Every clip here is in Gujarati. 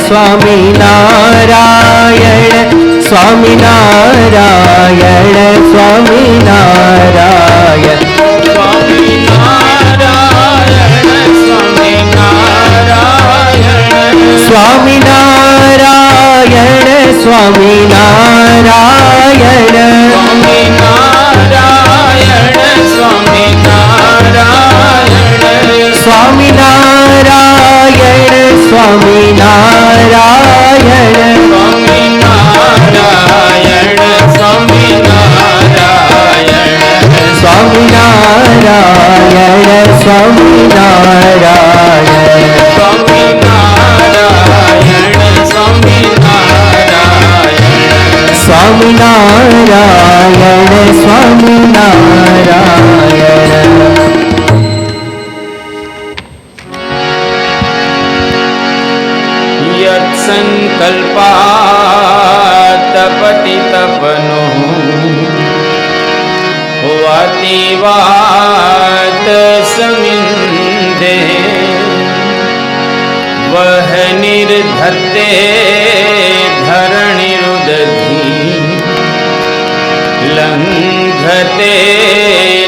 સ્વામિનારાયણ સ્વામિનારાયણ સ્વામિનારાયણ સ્વામિનારાયણ સ્વામિનારાયણ સ્વામિનારાયણ સ્વામિનારાયણ સ્વામિનારાયણ સ્વામિનારાયણ સ્વામિનારાયણ યત્સંકલ્પાત પતિતપનો વાતિવાત સમિંધે વહ નિર્ધત્તે ધરણીરુદધી લંઘતે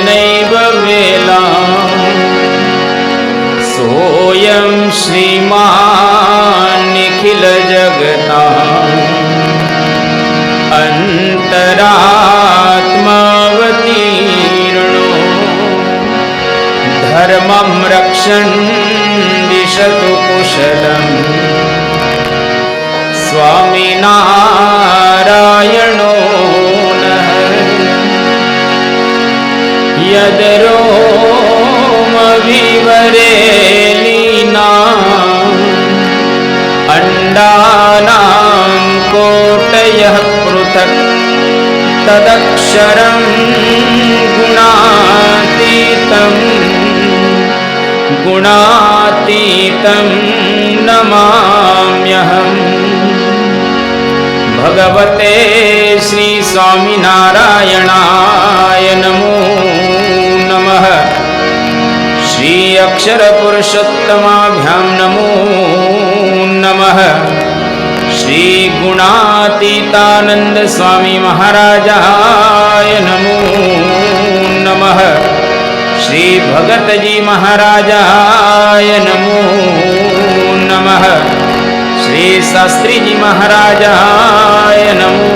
નૈવ વેલા સોયં શ્રીમાન નિખિલ જગતા અંતરાત્માવતીર્ણો ધર્મં રક્ષણ દિશતુ કુશલમ સ્વામિનારાયણો નઃ યદરોમ વિવરેલીના અંડાનાં કોટયઃ પૃથક્ તદક્ષરં ગુણાતીतं નમામ્યહં ભગવતે શ્રી સ્વામિનારાયણાય નમો નમઃ શ્રી અક્ષર પુરુષોત્તમાભ્યામ નમો નમઃ શ્રી ગુણાતીતાનંદ સ્વામી મહારાજાય નમો નમઃ શ્રી ભગતજી મહારાજાય નમો નમઃ શ્રી શાસ્ત્રીજી મહારાજાય નમો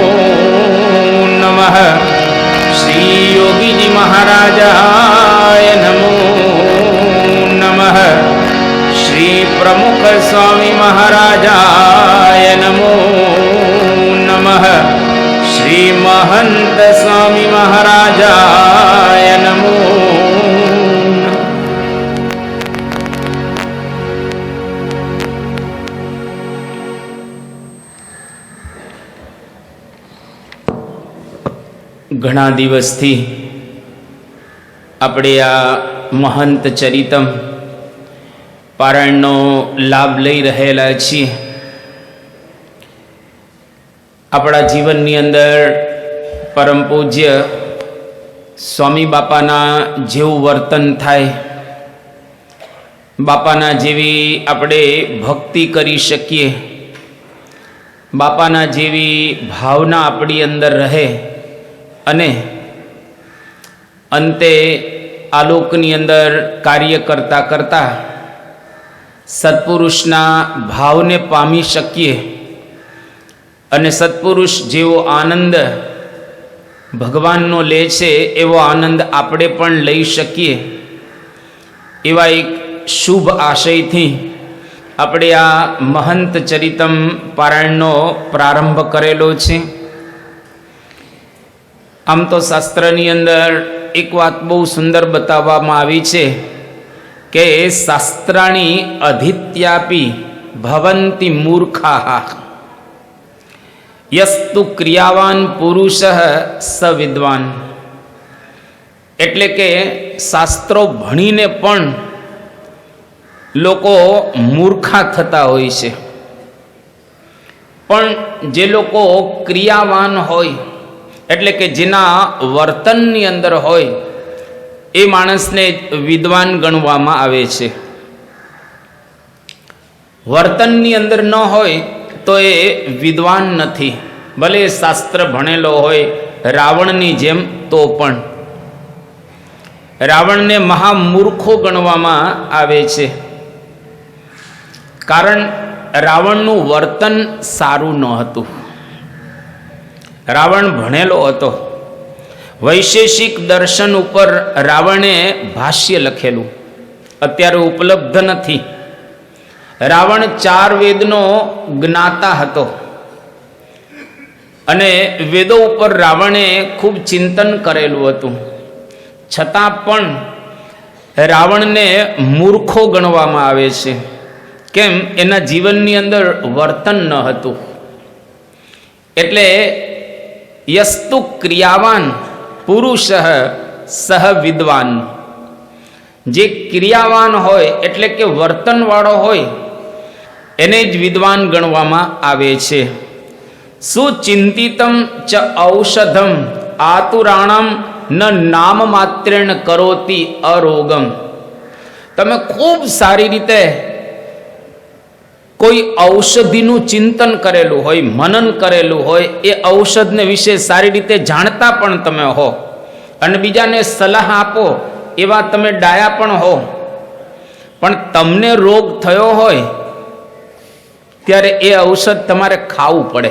નમઃ શ્રી યોગીજી મહારાજાય નમો નમઃ શ્રી પ્રમુખ સ્વામી મહારાજાય નમો નમઃ શ્રી મહંત સ્વામી મહારાજાય નમો. ઘણા દિવસથી આપણે આ મહંત ચરિતમ પારાયણનો લાભ લઈ રહેલા છીએ. આપણા જીવનની અંદર પરમ પૂજ્ય સ્વામી બાપાના જેવું વર્તન થાય, બાપાના જેવી આપણે ભક્તિ કરી શકીએ, બાપાના જેવી ભાવના આપણી અંદર રહે અને અંતે આલોકની અંદર કાર્ય કરતાં કરતાં સત્પુરુષના ભાવને પામી શકીએ અને સત્પુરુષ જેવો આનંદ ભગવાનનો લે છે એવો આનંદ આપણે પણ લઈ શકીએ, એવા એક શુભ આશયથી આપણે આ મહંત ચરિતમ પારાયણનો પ્રારંભ કરેલો છે. આમ તો શાસ્ત્રની અંદર એક વાત બહુ સુંદર બતાવવામાં આવી છે કે શાસ્ત્રાણી અધિત્યાપી ભવંતિ મૂર્ખાઃ યસ્તુ ક્રિયાવાન પુરુષ સ વિદ્વાન. એટલે કે શાસ્ત્રો ભણીને પણ લોકો મૂર્ખા થતા હોય છે, પણ જે લોકો ક્રિયાવાન હોય એટલે કે જેના વર્તનની અંદર હોય એ માણસને વિદ્વાન ગણવામાં આવે છે. વર્તનની અંદર ન હોય તો એ વિદ્વાન નથી, ભલે શાસ્ત્ર ભણેલો હોય રાવણની જેમ તો પણ. રાવણને મહામૂર્ખો ગણવામાં આવે છે, કારણ રાવણનું વર્તન સારું ન હતું. રાવણ ભણેલો હતો. વૈશેષિક દર્શન ઉપર રાવણે ભાષ્ય લખેલું, અત્યારે ઉપલબ્ધ નથી. રાવણ 4 વેદનો જ્ઞાતા હતો અને વેદો ઉપર રાવણે ખૂબ ચિંતન કરેલું હતું. છતાં પણ રાવણને મૂર્ખો ગણવામાં આવે છે. કેમ? એના જીવનની અંદર વર્તન ન હતું. એટલે યસ્તુ ક્રિયાવાન પુરુષ સહ વિદ્વાન, જે ક્રિયાવાન હોય એટલે કે વર્તનવાળો હોય એને જ વિદ્વાન ગણવામાં આવે છે. સુચિંતિતમ ચ ઔષધમ આતુરાણમ ન નામ માત્રેણ કરોતી અરોગમ. તમે ખૂબ સારી રીતે કોઈ ઔષધિનું ચિંતન કરેલું હોય, મનન કરેલું હોય, એ ઔષધને વિશે સારી રીતે જાણતા પણ તમે હો અને બીજાને સલાહ આપો એવા તમે ડાયા પણ હો, પણ તમને રોગ થયો હોય ત્યારે એ ઔષધ તમારે ખાવું પડે.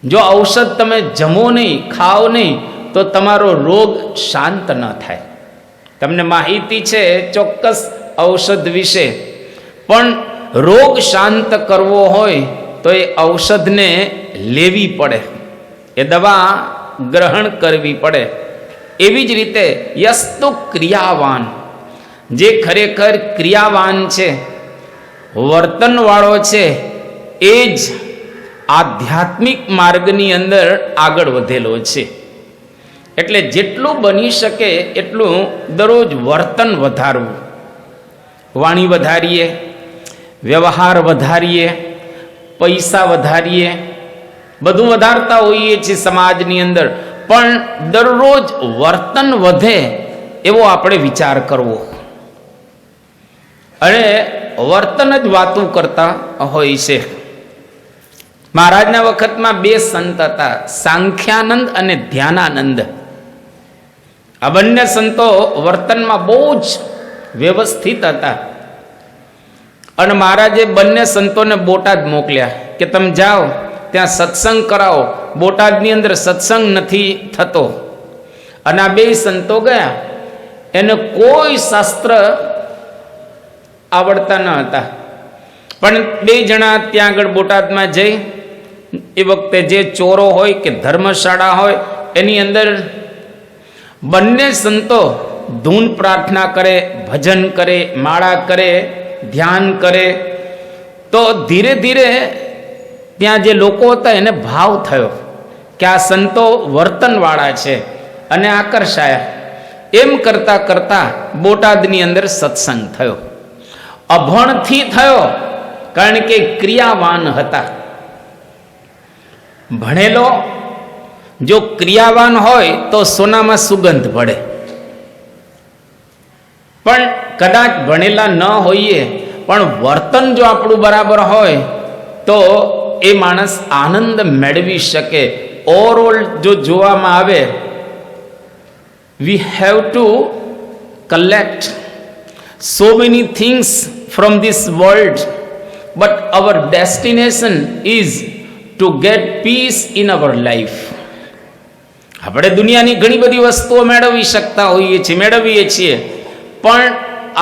જો ઔષધ તમે જમો નહીં, ખાઓ નહીં, તો તમારો રોગ શાંત ન થાય. તમને માહિતી છે ચોક્કસ ઔષધ વિશે, પણ રોગ શાંત કરવો હોય તો એ ઔષધને લેવી પડે, એ દવા ગ્રહણ કરવી પડે. એવી જ રીતે યસ્તુ ક્રિયાવાન, જે ખરેખર ક્રિયાવાન છે, વર્તનવાળો છે, એ જ આધ્યાત્મિક માર્ગની અંદર આગળ વધેલો છે. એટલે જેટલું બની શકે એટલું દરરોજ વર્તન વધારવું. વાણી વધારીએ, વ્યવહાર વધારીએ, પૈસા વધારીએ, બધું વધારતા હોઈએ છીએ સમાજની અંદર, પણ દરરોજ વર્તન વધે એવો આપણે વિચાર કરવો. અને વર્તન જ વાતું કરતા હોય છે. મહારાજના વખતમાં 2 સંત હતા, સાંખ્યાનંદ અને ધ્યાનાનંદ. આ બંને સંતો વર્તનમાં બહુ જ વ્યવસ્થિત હતા અને મહારાજે બંને સંતોને બોટાદ મોકલ્યા કે તમે જાઓ ત્યાં સત્સંગ કરાવો. બોટાદની અંદર સત્સંગ નથી થતો. અને આ 2 સંતો ગયા, એને કોઈ શાસ્ત્ર આવડતા ન હતા, પણ 2 જણા ત્યાં આગળ બોટાદમાં જઈ, એ વખતે જે ચોરો હોય કે ધર્મશાળા હોય એની અંદર બંને સંતો ધૂન પ્રાર્થના કરે, ભજન કરે, માળા કરે, ધ્યાન કરે. તો ધીરે ધીરે ત્યાં જે લોકો હતા એને ભાવ થયો કે આ સંતો વર્તનવાળા છે અને આકર્ષાયા. એમ કરતા કરતા બોટાદની અંદર સત્સંગ થયો. અભણથી થયો, કારણ કે ક્રિયાવાન હતા. ભણેલો જો ક્રિયાવાન હોય તો સોનામાં સુગંધ પડે, પણ કદાચ ભણેલા ન હોઈએ પણ વર્તન જો આપણું બરાબર હોય તો એ માણસ આનંદ મેળવી શકે. ઓવરઓલ જો જોવામાં આવે, we have to collect so many things from this world, but our destination is to get peace in our life. આપણે દુનિયાની ઘણી બધી વસ્તુઓ મેળવી શકતા હોઈએ છીએ, મેળવીએ છીએ, પણ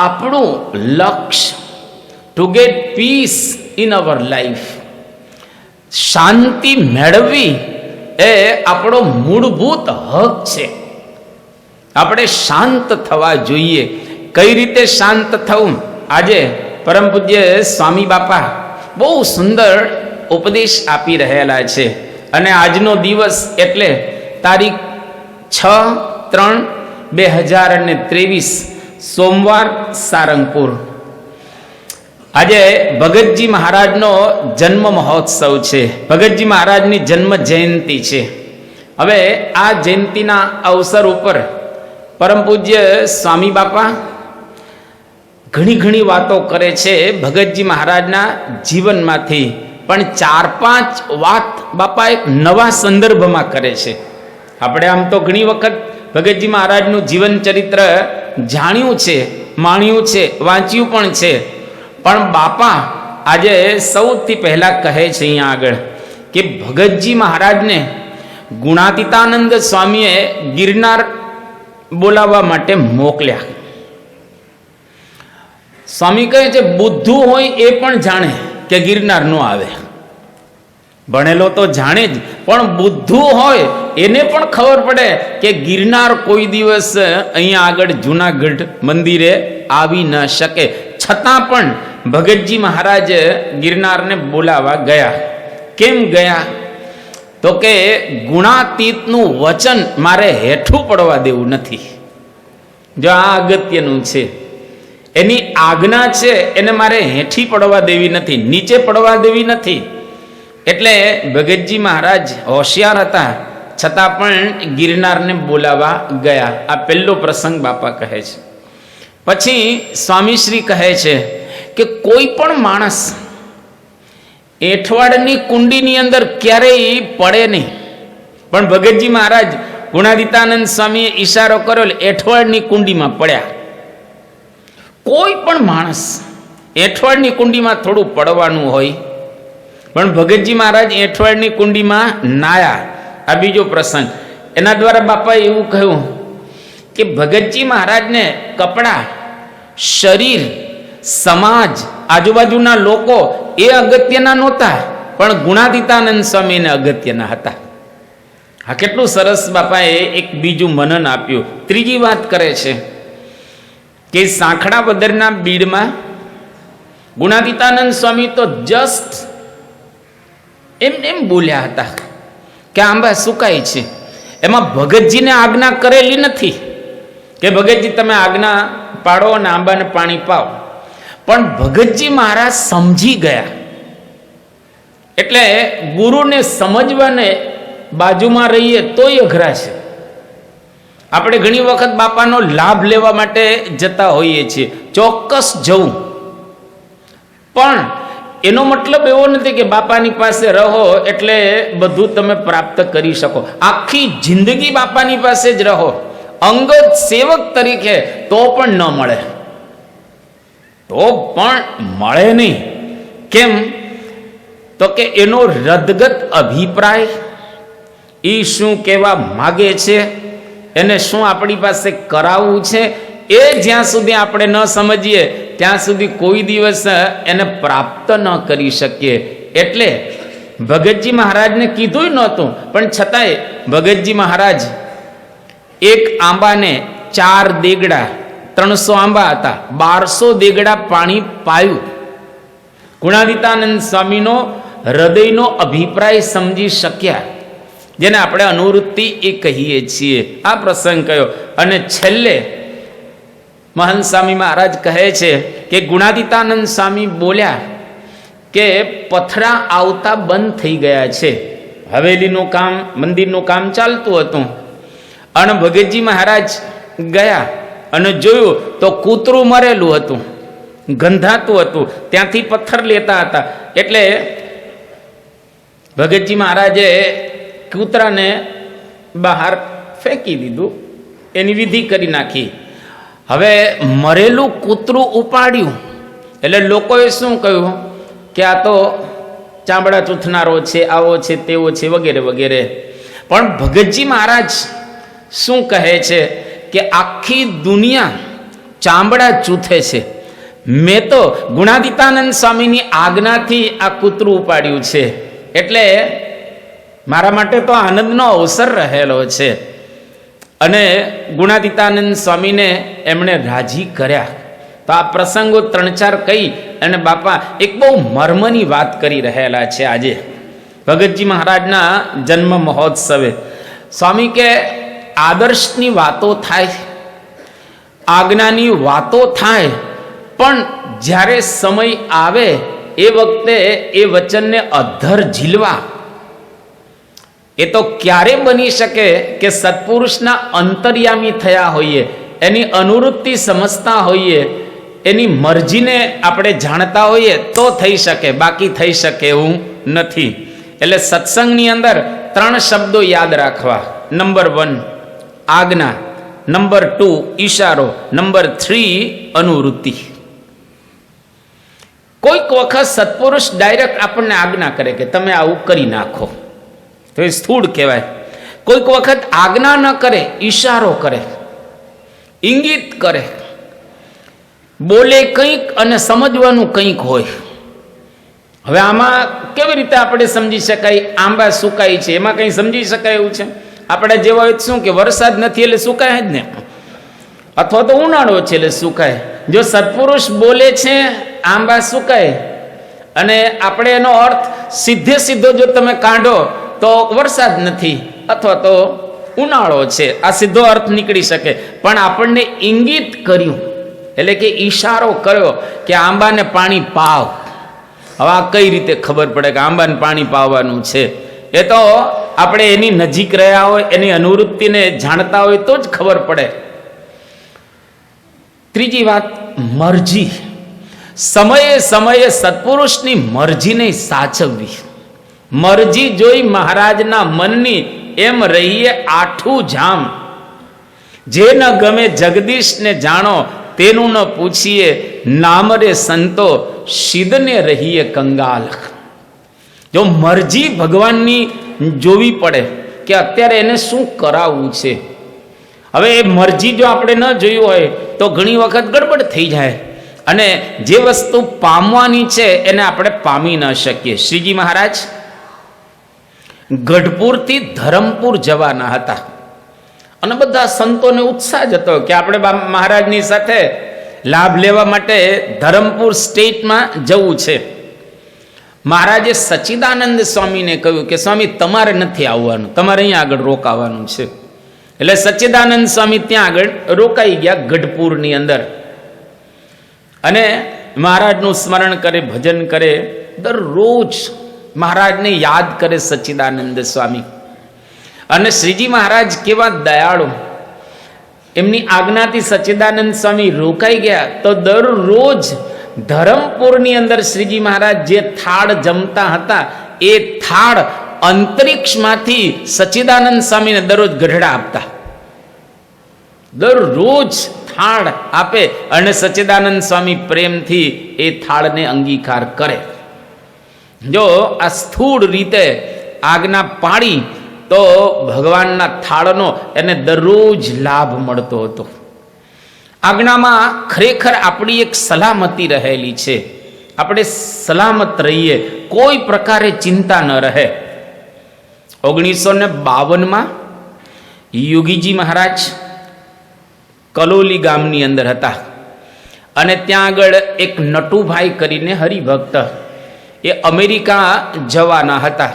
આપણું લક્ષ્ય to get peace in our life, શાંતિ મેળવવી એ આપણો મૂળભૂત હક છે. આપણે શાંત થવા જોઈએ. કઈ રીતે શાંત થવું? આજે પરમ પૂજ્ય સ્વામી બાપા બહુ સુંદર ઉપદેશ આપી રહેલા છે. અને આજનો દિવસ એટલે તારીખ 6/3/2023 સોમવાર, સારંગપુર. આજે ભગતજી મહારાજનો જન્મ મહોત્સવ છે. ભગતજી મહારાજની જન્મ જયંતિ છે. હવે આ જયંતિના અવસર ઉપર પરમ પૂજ્ય સ્વામી બાપા ઘણી ઘણી વાતો કરે છે ભગતજી મહારાજના જીવનમાંથી, પણ 4-5 વાત બાપા એક નવા સંદર્ભમાં કરે છે. આપણે આમ તો ઘણી વખત ભગતજી મહારાજનું જીવન ચરિત્ર જાણ્યું છે, માણ્યું છે, વાંચ્યું પણ છે, પણ બાપા આજે સૌથી પહેલા કહે છે અહીંયા આગળ કે ભગતજી મહારાજને ગુણાતીતાનંદ સ્વામીએ ગિરનાર બોલાવવા માટે મોકલ્યા. સ્વામી કહે છે બુદ્ધુ હોય એ પણ જાણે કે ગિરનાર નો આવે. ભણેલો તો જાણે જ, પણ બુદ્ધુ હોય એને પણ ખબર પડે કે ગિરનાર કોઈ દિવસ અહીંયા આગળ જૂનાગઢ મંદિરે આવી ન શકે. છતાં પણ ભગતજી મહારાજ ગિરનારને બોલાવા ગયા. કેમ ગયા? તો કે ગુણાતીતનું વચન મારે હેઠું પડવા દેવું નથી. જો આ અગત્યનું છે. એની આજ્ઞા છે એને મારે હેઠી પડવા દેવી નથી, નીચે પડવા દેવી નથી. એટલે ભગતજી મહારાજ હોશિયાર હતા, છતાં પણ ગિરનારને બોલાવા ગયા. આ પહેલો પ્રસંગ બાપા કહે છે. પછી સ્વામીશ્રી કહે છે કે કોઈ પણ માણસ એઠવાડની કુંડીની અંદર ક્યારેય પડે નહીં, પણ ભગતજી મહારાજ ગુણાતીતાનંદ સ્વામીએ ઈશારો કર્યો, એઠવાડની કુંડીમાં પડ્યા. કોઈ પણ માણસ એઠવાડની કુંડીમાં થોડું પડવાનું હોય, પણ ભગતજી મહારાજ એઠવાડની કુંડીમાં નાયા. આ બીજો પ્રસંગ. એના દ્વારા બાપાએ એવું કહ્યું કે ભગતજી મહારાજને કપડાં, શરીર, સમાજ, આજુબાજુના લોકો એ અગત્યના નહોતા, પણ ગુણાતીતાનંદ સ્વામીને અગત્યના હતા. હા, કેટલું સરસ બાપાએ એક બીજું મનન આપ્યું. ત્રીજી વાત કરે છે કે સાંખડા બદરના બીડમાં ગુણાતીતાનંદ સ્વામી તો જસ્ટ એમ બોલ્યા હતા કે આંબા સુકાય છે. એમાં ભગતજીને આજ્ઞા કરેલી નથી કે ભગતજી તમે આજ્ઞા પાડો અને આંબાને પાણી પાઓ, પણ ભગતજી મહારાજ સમજી ગયા. એટલે ગુરુને સમજવાને બાજુમાં રહીએ તોય અઘરા છે. આપણે ઘણી વખત બાપાનો લાભ લેવા માટે જતા હોઈએ છીએ, ચોક્કસ જવું, પણ એનો મતલબ એવો નથી કે બાપાની પાસે રહો એટલે બધું તમે પ્રાપ્ત કરી શકો. આખી જિંદગી બાપાની પાસે જ રહો, અંગત સેવક તરીકે, તો પણ ન મળે, તો પણ મળે નહીં. કેમ? તો કે એનો રદગત અભિપ્રાય, એ શું કહેવા માગે છે, એને શું આપણી પાસે કરાવવું છે, એ જ્યાં સુધી આપણે ન સમજીએ ત્યાં સુધી કોઈ દિવસ એને પ્રાપ્ત ન કરી શકીએ. એટલે ભગતજી મહારાજને કીધું નહોતું, પણ છતાંય ભગતજી મહારાજ એક આંબાને 4 દેગડા, 300 આંબા હતા, 1200 દેગડા પાણી પાયું. ગુણાતીતાનંદ સ્વામીનો હૃદયનો અભિપ્રાય સમજી શક્યા, જેને આપણે અનુવૃત્તિ એ કહીએ છીએ. આ પ્રસંગ કયો. અને છેલ્લે મહંત સ્વામી મહારાજ કહે છે કે ગુણાતીતાનંદ સ્વામી બોલ્યા કે પથરા આવતા બંધ થઈ ગયા છે. હવેલીનું કામ, મંદિરનું કામ ચાલતું હતું, અને ભગતજી મહારાજ ગયા અને જોયું તો કૂતરું મરેલું હતું, ગંધાતું હતું, ત્યાંથી પથ્થર લેતા હતા. એટલે ભગતજી મહારાજે કૂતરાને બહાર ફેંકી દીધું, એની વિધિ કરી નાખી. હવે મરેલું કૂતરું ઉપાડ્યું એટલે લોકોએ શું કહ્યું કે આ તો ચામડા ચૂથનારો છે, આવો છે, તેવો છે, વગેરે વગેરે. પણ ભગતજી મહારાજ શું કહે છે કે આખી દુનિયા ચામડા ચૂથે છે, મેં તો ગુણાતીતાનંદ સ્વામીની આજ્ઞાથી આ કૂતરું ઉપાડ્યું છે, એટલે મારા માટે તો આનંદનો અવસર રહેલો છે. અને ગુણાતીતાનંદ સ્વામીને એમણે રાજી કર્યા. તો આ પ્રસંગો 3-4 કહી અને બાપા એક બહુ મર્મની વાત કરી રહેલા છે આજે ભગતજી મહારાજના જન્મ મહોત્સવે. સ્વામી કે આદર્શની વાતો થાય, આજ્ઞાની વાતો થાય, પણ જ્યારે સમય આવે એ વખતે એ વચનને અધ્ધર ઝીલવા, એ તો ક્યારે બની શકે કે સત્પુરુષના અંતર્યામી થયા હોઈએ, એની અનુવૃત્તિ સમજતા હોઈએ, એની મરજીને આપણે જાણતા હોઈએ તો થઈ શકે, બાકી થઈ શકે એવું નથી. એટલે સત્સંગની અંદર 3 શબ્દો યાદ રાખવા. નંબર 1 આજ્ઞા, નંબર 2 ઈશારો, નંબર 3 અનુવૃત્તિ. કોઈક વખત સત્પુરુષ ડાયરેક્ટ આપણને આજ્ઞા કરે કે તમે આવું કરી નાખો, તો એ સ્થૂળ કહેવાય. કોઈક વખત આજ્ઞા ન કરે, ઈશારો કરે, ઇંગિત કરે, બોલે કંઈક અને સમજવાનું કંઈક હોય. હવે આમાં કેવી રીતે આપણે સમજી શકાય? આંબા સુકાય છે, એમાં કંઈ સમજી શકાય એવું છે? આપણે જેવા હોય શું કે વરસાદ નથી એટલે સુકાય જ ને, અથવા તો ઉનાળો છે એટલે સુકાય. જો સત્પુરુષ બોલે છે આંબા સુકાય, અને આપણે એનો અર્થ સીધે સીધો જો તમે કાઢો તો વરસાદ નથી અથવા તો ઉનાળો છે, આ સીધો અર્થ નીકળી શકે. પણ આપણને ઇંગિત કર્યું, એટલે કે ઈશારો કર્યો કે આંબાને પાણી પાવ. હવે આ કઈ રીતે ખબર પડે કે આંબાને પાણી પાવાનું છે? એ તો આપણે એની નજીક રહ્યા હોય, એની અનુવૃત્તિને જાણતા હોય તો જ ખબર પડે. ત્રીજી વાત, મરજી. સમયે સમયે સત્પુરુષની મરજીને સાચવવી. મરજી જોઈ મહારાજના મનની એમ રહીએ આઠું જામ. જે ન ગમે જગદીશને જાણો, તેનું ન પૂછીએ નામ રે સંતો, સિદ્ધને રહીએ કંગાલ. જો મરજી ભગવાનની જોવી પડે કે અત્યારે એને શું કરાવવું છે. હવે એ મરજી જો આપણે ન જોયું હોય તો ઘણી વખત ગડબડ થઈ જાય, અને જે વસ્તુ પામવાની છે એને આપણે પામી ન શકીએ. શ્રીજી મહારાજ ગઢપુરથી ધરમપુર જવાના હતા, અને બધા સંતોને ઉત્સાહ જ હતો કે આપણે મહારાજની સાથે લાભ લેવા માટે ધરમપુર સ્ટેટમાં જવું છે. મહારાજે સચ્ચિદાનંદ સ્વામીને કહ્યું કે સ્વામી તમારે નથી આવવાનું, તમારે અહીંયા આગળ રોકાવાનું છે. એટલે સચ્ચિદાનંદ સ્વામી ત્યાં આગળ રોકાઈ ગયા ગઢપુરની અંદર, અને મહારાજનું સ્મરણ કરે, ભજન કરે, દરરોજ મહારાજને યાદ કરે સચ્ચિદાનંદ સ્વામી. અને શ્રીજી મહારાજ કેવા દયાળુ, એમની આજ્ઞાથી સચ્ચિદાનંદ સ્વામી રોકાઈ ગયા તો દરરોજ ધરમપુરની અંદર શ્રીજી મહારાજ જે થાળ જમતા હતા એ થાળ અંતરિક્ષમાંથી સચ્ચિદાનંદ સ્વામીને દરરોજ ગઢડા આપતા. દરરોજ થાળ આપે અને સચ્ચિદાનંદ સ્વામી પ્રેમથી એ થાળને અંગીકાર કરે. જો આ સ્થૂળ રીતે આજ્ઞા પાડી તો ભગવાનના થાળનો એને દરરોજ લાભ મળતો હતો. આજ્ઞામાં ખરેખર આપણી એક સલામતી રહેલી છે. આપણે સલામત રહીએ, કોઈ પ્રકારે ચિંતા ન રહે. 1952માં યોગીજી મહારાજ કલોલી ગામની અંદર હતા, અને ત્યાં આગળ એક નટુભાઈ કરીને હરિભક્ત, એ અમેરિકા જવાના હતા.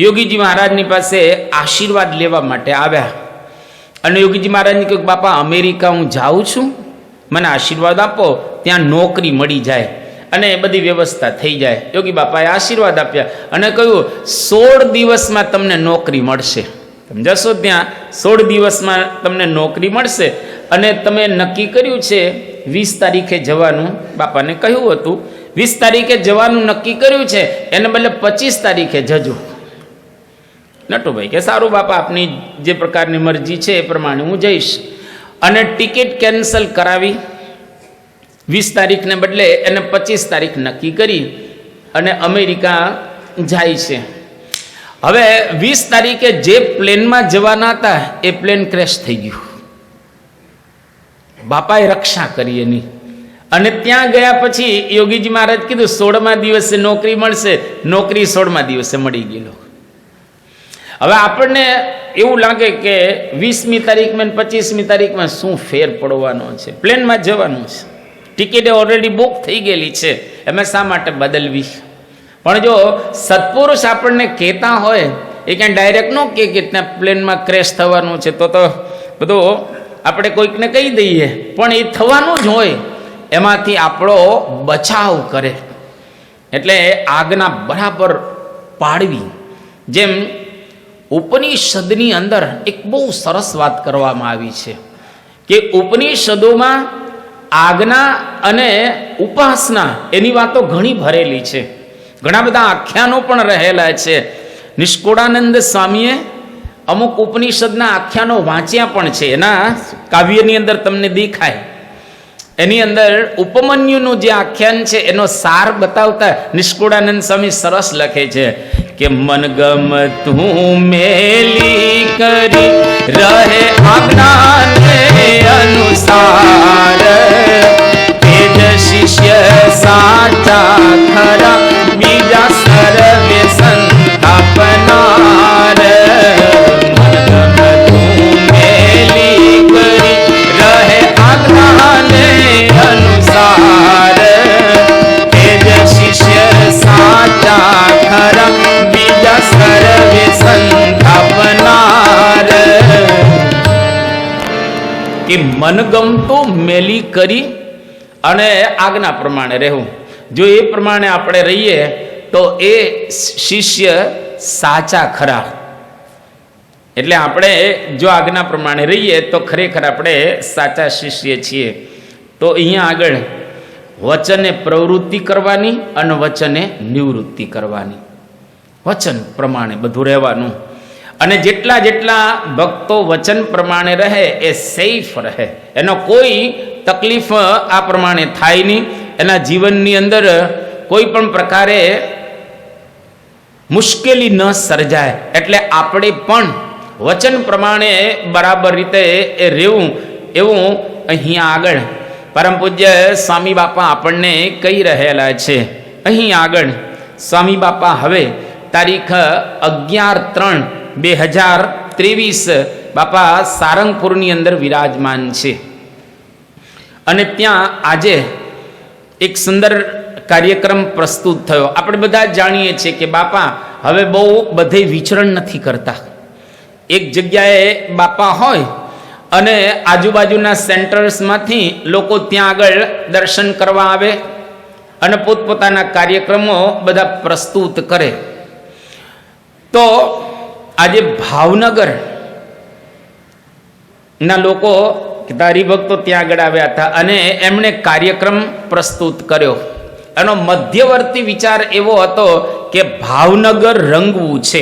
યોગીજી મહારાજની પાસે આશીર્વાદ લેવા માટે આવ્યા, અને યોગીજી મહારાજને કહ્યું બાપા અમેરિકા હું જાઉં છું, મને આશીર્વાદ આપો, ત્યાં નોકરી મળી જાય અને બધી વ્યવસ્થા થઈ જાય. યોગી બાપાએ આશીર્વાદ આપ્યા અને કહ્યું 16 દિવસમાં તમને નોકરી મળશે, તમે જશો ત્યાં 16 દિવસમાં તમને નોકરી મળશે. અને તમે નક્કી કર્યું છે 20 તારીખે જવાનું, બાપાને કહ્યું હતું 20 તારીખે જવાનું નક્કી કર્યું છે, એને બદલે 25 તારીખે જજો. નટુભાઈ કે સારું બાપા, આપની જે પ્રકારની મરજી છે એ પ્રમાણે હું જઈશ. અને ટિકિટ કેન્સલ કરાવી 20 તારીખને બદલે એને 25 તારીખ નક્કી કરી અને અમેરિકા જાય છે. હવે 20 તારીખે જે પ્લેનમાં જવાના હતા એ પ્લેન ક્રેશ થઈ ગયું. બાપાએ રક્ષા કરી એની, અને ત્યાં ગયા પછી યોગીજી મહારાજ કીધું 16મા દિવસે નોકરી મળશે, નોકરી 16મા દિવસે મળી ગયેલો. હવે આપણને એવું લાગે કે 20મી તારીખમાં 25મી તારીખમાં શું ફેર પડવાનો છે, પ્લેનમાં જવાનું છે, ટિકિટ ઓલરેડી બુક થઈ ગયેલી છે, એમાં શા માટે બદલવી? પણ જો સત્પુરુષ આપણને કહેતા હોય, એ ક્યાં ડાયરેક્ટ ન કહે કે ત્યાં પ્લેનમાં ક્રેશ થવાનું છે, તો બધું આપણે કોઈકને કહી દઈએ, પણ એ થવાનું જ હોય, એમાંથી આપણો બચાવ કરે. એટલે આજ્ઞા બરાબર પાડવી. જેમ ઉપનિષદની અંદર એક બહુ સરસ વાત કરવામાં આવી છે કે ઉપનિષદોમાં આજ્ઞા અને ઉપાસના એની વાતો ઘણી ભરેલી છે, ઘણા બધા આખ્યાનો પણ રહેલા છે. નિષ્કુળાનંદ સ્વામીએ અમુક ઉપનિષદના આખ્યાનો વાંચ્યા પણ છે, એના કાવ્યની અંદર તમને દેખાય. એની અંદર ઉપમન્યુનું જે આખ્યાન છે એનો સાર બતાવતા નિષ્કુળાનંદ સ્વામી સરસ લખે છે કે મનગમ તું મેલી કરી રહે આજ્ઞાને અનુસાર, તેજ શિષ્ય સાચા ખરા બીજા સર્વે સંસ્થાપનાર. મનગમ તું મેલી કરી રહે આજ્ઞાને અનુસાર, તેજ શિષ્ય સાચા ખરા બીજા સર્વે સંસ્થાપનાર. કે મનગમતો મેલી કરી અને આજ્ઞા પ્રમાણે રહેવું. જો એ પ્રમાણે આપણે રહીએ તો એ શિષ્ય સાચા ખરા. એટલે આપણે જો આજ્ઞા પ્રમાણે રહીએ તો ખરેખર આપણે સાચા શિષ્ય છીએ. તો અહીંયા આગળ વચને પ્રવૃત્તિ કરવાની અને વચને નિવૃત્તિ કરવાની, વચન પ્રમાણે બધું રહેવાનું. અને જેટલા જેટલા ભક્તો વચન પ્રમાણે રહે એ સેફ રહે, એનો કોઈ તકલીફ આ પ્રમાણે થાય નહીં, એના જીવનની અંદર કોઈ પણ પ્રકારે મુશ્કેલી ન સર્જાય. એટલે આપણે પણ વચન પ્રમાણે બરાબર રીતે એ રહેવું, એવું અહીંયા આગળ પરમ પૂજ્ય સ્વામી બાપા આપણને કહી રહેલા છે. અહીં આગળ સ્વામી બાપા હવે તારીખ 11/3/2023 બાપા સારંગપુરની અંદર વિરાજમાન છે. અને ત્યાં આજે એક સુંદર કાર્યક્રમ પ્રસ્તુત થયો. આપણે બધા જાણીએ છીએ કે બાપા હવે બહુ બધે વિચરણ નથી કરતા. એક જગ્યાએ બાપા હોય અને આજુબાજુના સેન્ટર્સમાંથી લોકો ત્યાં આગળ દર્શન કરવા આવે અને પોતપોતાના કાર્યક્રમો બધા પ્રસ્તુત કરે. તો આજે ભાવનગર ના લોકો હરિભક્તો ત્યાં આગળ આવ્યા હતા અને એમણે કાર્યક્રમ પ્રસ્તુત કર્યો. એનો મધ્યવર્તી વિચાર એવો હતો કે ભાવનગર રંગવું છે,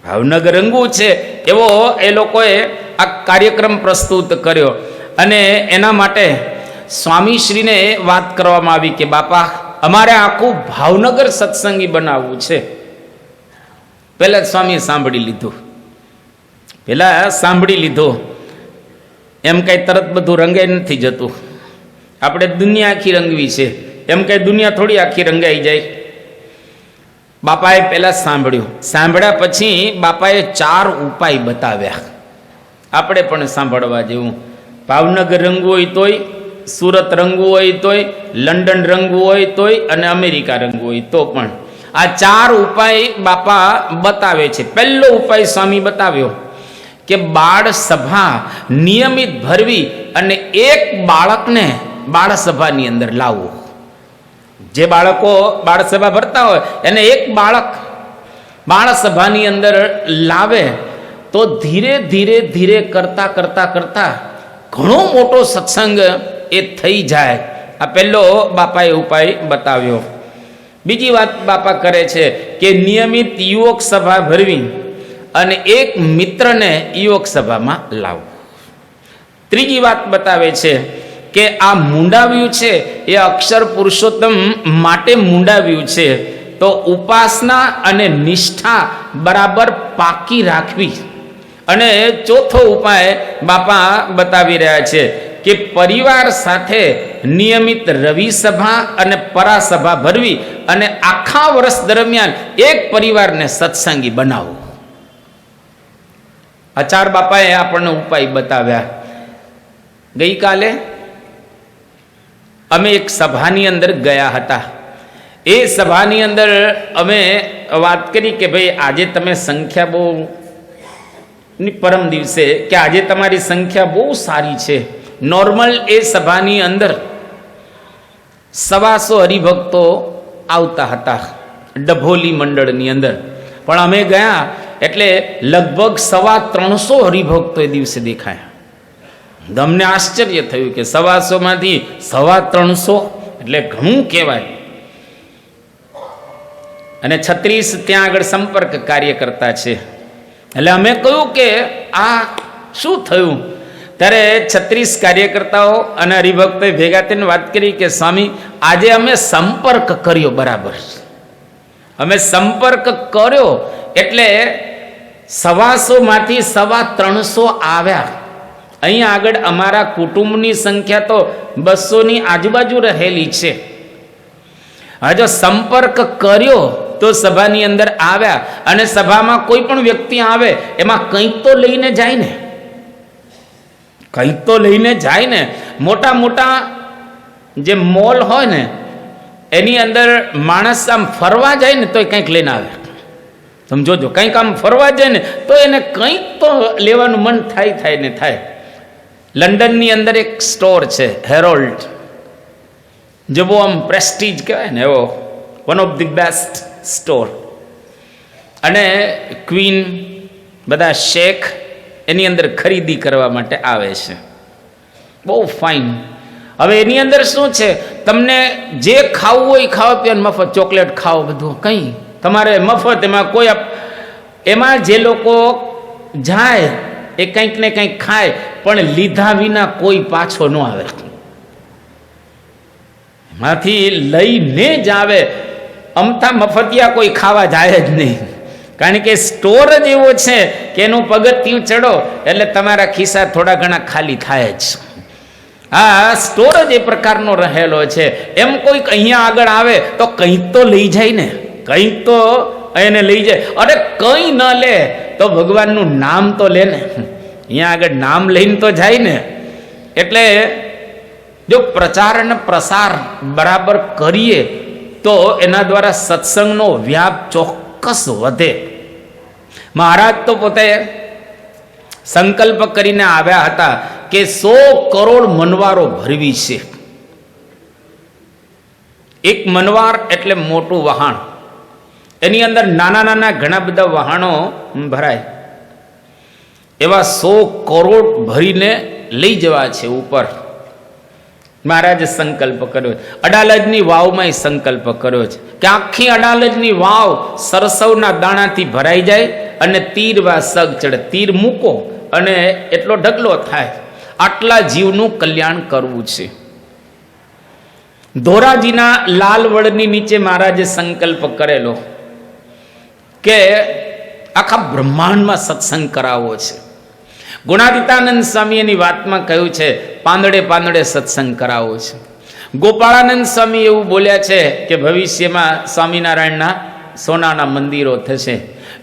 ભાવનગર રંગવું છે એવો એ લોકોએ આ કાર્યક્રમ પ્રસ્તુત કર્યો. અને એના માટે સ્વામીશ્રીને વાત કરવામાં આવી કે બાપા અમારે આખું ભાવનગર સત્સંગી બનાવવું છે. પહેલા સ્વામીએ સાંભળી લીધું, એમ કઈ તરત બધું રંગાઈ નથી જતું. આપણે દુનિયા આખી રંગવી છે, એમ કઈ દુનિયા થોડી આખી રંગાઈ જાય. બાપાએ પહેલા સાંભળ્યું, સાંભળ્યા પછી બાપાએ 4 ઉપાય બતાવ્યા. આપણે પણ સાંભળવા જેવું. ભાવનગર રંગવું હોય તોય, સુરત રંગવું હોય તોય, લંડન રંગવું હોય તોય અને અમેરિકા રંગવું હોય તો પણ આ 4 ઉપાય બાપા બતાવે છે. પહેલો ઉપાય સ્વામી બતાવ્યો કે બાળ સભા નિયમિત ભરવી અને એક બાળકને બાળ સભાની અંદર લાવવું. જે બાળકો બાળ સભા ભરતા હોય એને એક બાળક બાળ સભાની અંદર લાવે તો ધીરે ધીરે ધીરે કરતા કરતા કરતા ઘણો મોટો સત્સંગ એ થઈ જાય. આ પહેલો બાપાએ ઉપાય બતાવ્યો. બીજી વાત બાપા કરે છે કે નિયમિત યુવક સભા ભરવી અને એક મિત્રને યુવક સભામાં લાવવું. ત્રીજી વાત બતાવે છે કે આ મૂંડાવ્યું છે એ અક્ષર પુરુષોત્તમ માટે મૂંડાવ્યું છે, તો ઉપાસના અને નિષ્ઠા બરાબર પાકી રાખવી. અને ચોથો ઉપાય બાપા બતાવી રહ્યા છે કે પરિવાર સાથે નિયમિત રવિ સભા અને પરાસભા ભરવી અને આખા વર્ષ દરમિયાન એક પરિવારને સત્સંગી બનાવવું. આ 4 બાપાએ આપણને ઉપાય બતાવ્યા. ગઈકાલે અમે એક સભાની અંદર ગયા હતા. એ સભાની અંદર અમે વાત કરી કે ભાઈ આજે તમે સંખ્યા બહુ, પરમ દિવસે કે આજે તમારી સંખ્યા બહુ સારી છે. નોર્મલ એ સભાની અંદર 125 હરિભક્તો આવતા હતા ડભોલી મંડળની અંદર, પણ અમે ગયા એટલે લગભગ 325 હરિભક્તો એ દિવસે દેખાયા. અમને આશ્ચર્ય થયું કે 125માંથી 350 એટલે ઘણું કહેવાય. અને 36 ત્યાં આગળ સંપર્ક કાર્યકર્તા છે. એટલે અમે કહ્યું કે આ શું થયું? ત્યારે 36 કાર્યકર્તાઓ અને હરિભક્તોએ ભેગા થઈને વાત કરી કે સ્વામી, આજે અમે સંપર્ક કર્યો. બરાબર, અમે સંપર્ક કર્યો એટલે 125માંથી 350 આવ્યા. અહીંયા આગળ અમારા કુટુંબની સંખ્યા તો 200ની આજુબાજુ રહેલી છે. હવે જો સંપર્ક કર્યો તો સભાની અંદર આવ્યા, અને સભામાં કોઈ પણ વ્યક્તિ આવે એમાં કંઈક તો લઈને જાય ને, કંઈક તો લઈને જાય ને. મોટા મોટા જે મોલ હોય ને એની અંદર માણસ આમ ફરવા જાય ને તો એ કંઈક લઈને આવે. સમજોજો, કંઈક આમ ફરવા જાય ને તો એને કંઈક તો લેવાનું મન થાય ને થાય. લંડનની અંદર એક સ્ટોર છે હેરોલ્ડ, જે બહુ આમ પ્રેસ્ટીજ કહેવાય ને એવો, one of the best store. અને ક્વીન, બધા શેખ એની અંદર ખરીદી કરવા માટે આવે છે. બહુ ફાઇન. હવે એની અંદર શું છે, તમને જે ખાવું હોય ખાવા પીવાનું મફત, ચોકલેટ ખાઓ, બધું કંઈ તમારે મફત. એમાં કોઈ એમાં જે લોકો જાય એ કંઈક ને કંઈક ખાય, પણ લીધા વિના કોઈ પાછો ન આવે. એમાંથી લઈને જ આવે. અમથા મફતિયા કોઈ ખાવા જાય જ નહીં, કારણ કે સ્ટોર જ એવો છે કે એનું પગથિયું ચડો એટલે તમારા ખિસ્સા થોડા ઘણા ખાલી થાય જ. આ સ્ટોર જ એ પ્રકારનો રહેલો છે. એમ કોઈક અહીંયા આગળ આવે તો કંઈક તો લઈ જાય ને, કંઈક તો એને લઈ જાય. અરે કંઈ ન લે તો ભગવાનનું નામ તો લે ને, અહીંયા આગળ નામ લઈને તો જાય ને. એટલે જો પ્રચાર અને પ્રસાર બરાબર કરીએ તો એના દ્વારા સત્સંગનો વ્યાપ ચોક્કસ વધે. મહારાજ તો પોતે સંકલ્પ કરીને આવ્યા હતા કે 100 કરોડ મનવારો ભરવી છે. એક મનવાર એટલે મોટું વહાણ, એની અંદર નાના નાના ઘણા બધા વહાણો ભરાય. એવા 100 કરોડ ભરીને લઈ જવા છે ઉપર. મહારાજે સંકલ્પ કર્યો. અડાલજની વાવમાં સંકલ્પ કર્યો છે કે આખી અડાલજની વાવ સરસવના દાણાથી ભરાઈ જાય અને તીરવા સગ ચડે. તીર મૂકો અને એટલો ઢગલો થાય. આટલા જીવનું કલ્યાણ કરવું છે. ધોરાજીના લાલ વડની નીચે મહારાજે સંકલ્પ કરેલો કે આખા બ્રહ્માંડમાં સત્સંગ કરાવવો છે. ગુણાતીતાનંદ સ્વામી એની વાતમાં કહ્યું છે, પાંદડે પાંદડે સત્સંગ કરાવવો છે. ગોપાળાનંદ સ્વામી એવું બોલ્યા છે કે ભવિષ્યમાં સ્વામિનારાયણના સોનાના મંદિરો થશે.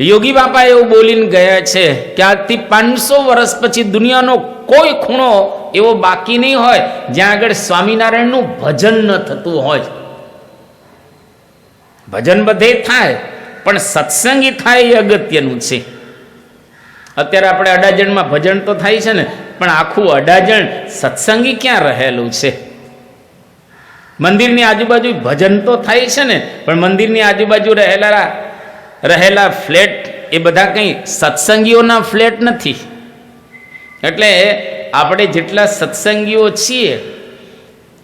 યોગી બાપા એવું બોલીને ગયા છે કે આજથી 500 વર્ષ પછી દુનિયાનો કોઈ ખૂણો એવો બાકી નહીં હોય જ્યાં આગળ સ્વામિનારાયણનું ભજન ન થતું હોય. ભજન બધે થાય પણ સત્સંગી થાય એ અગત્યનું છે. અત્યારે આપણે અડાજણમાં ભજન તો થાય છે ને, પણ આખું અડાજણ સત્સંગી ક્યાં રહેલું છે? મંદિરની આજુબાજુ ભજન તો થાય છે ને, પણ મંદિરની આજુબાજુ રહેલા ફ્લેટ એ બધા કંઈ સત્સંગીઓના ફ્લેટ નથી. એટલે આપણે જેટલા સત્સંગીઓ છીએ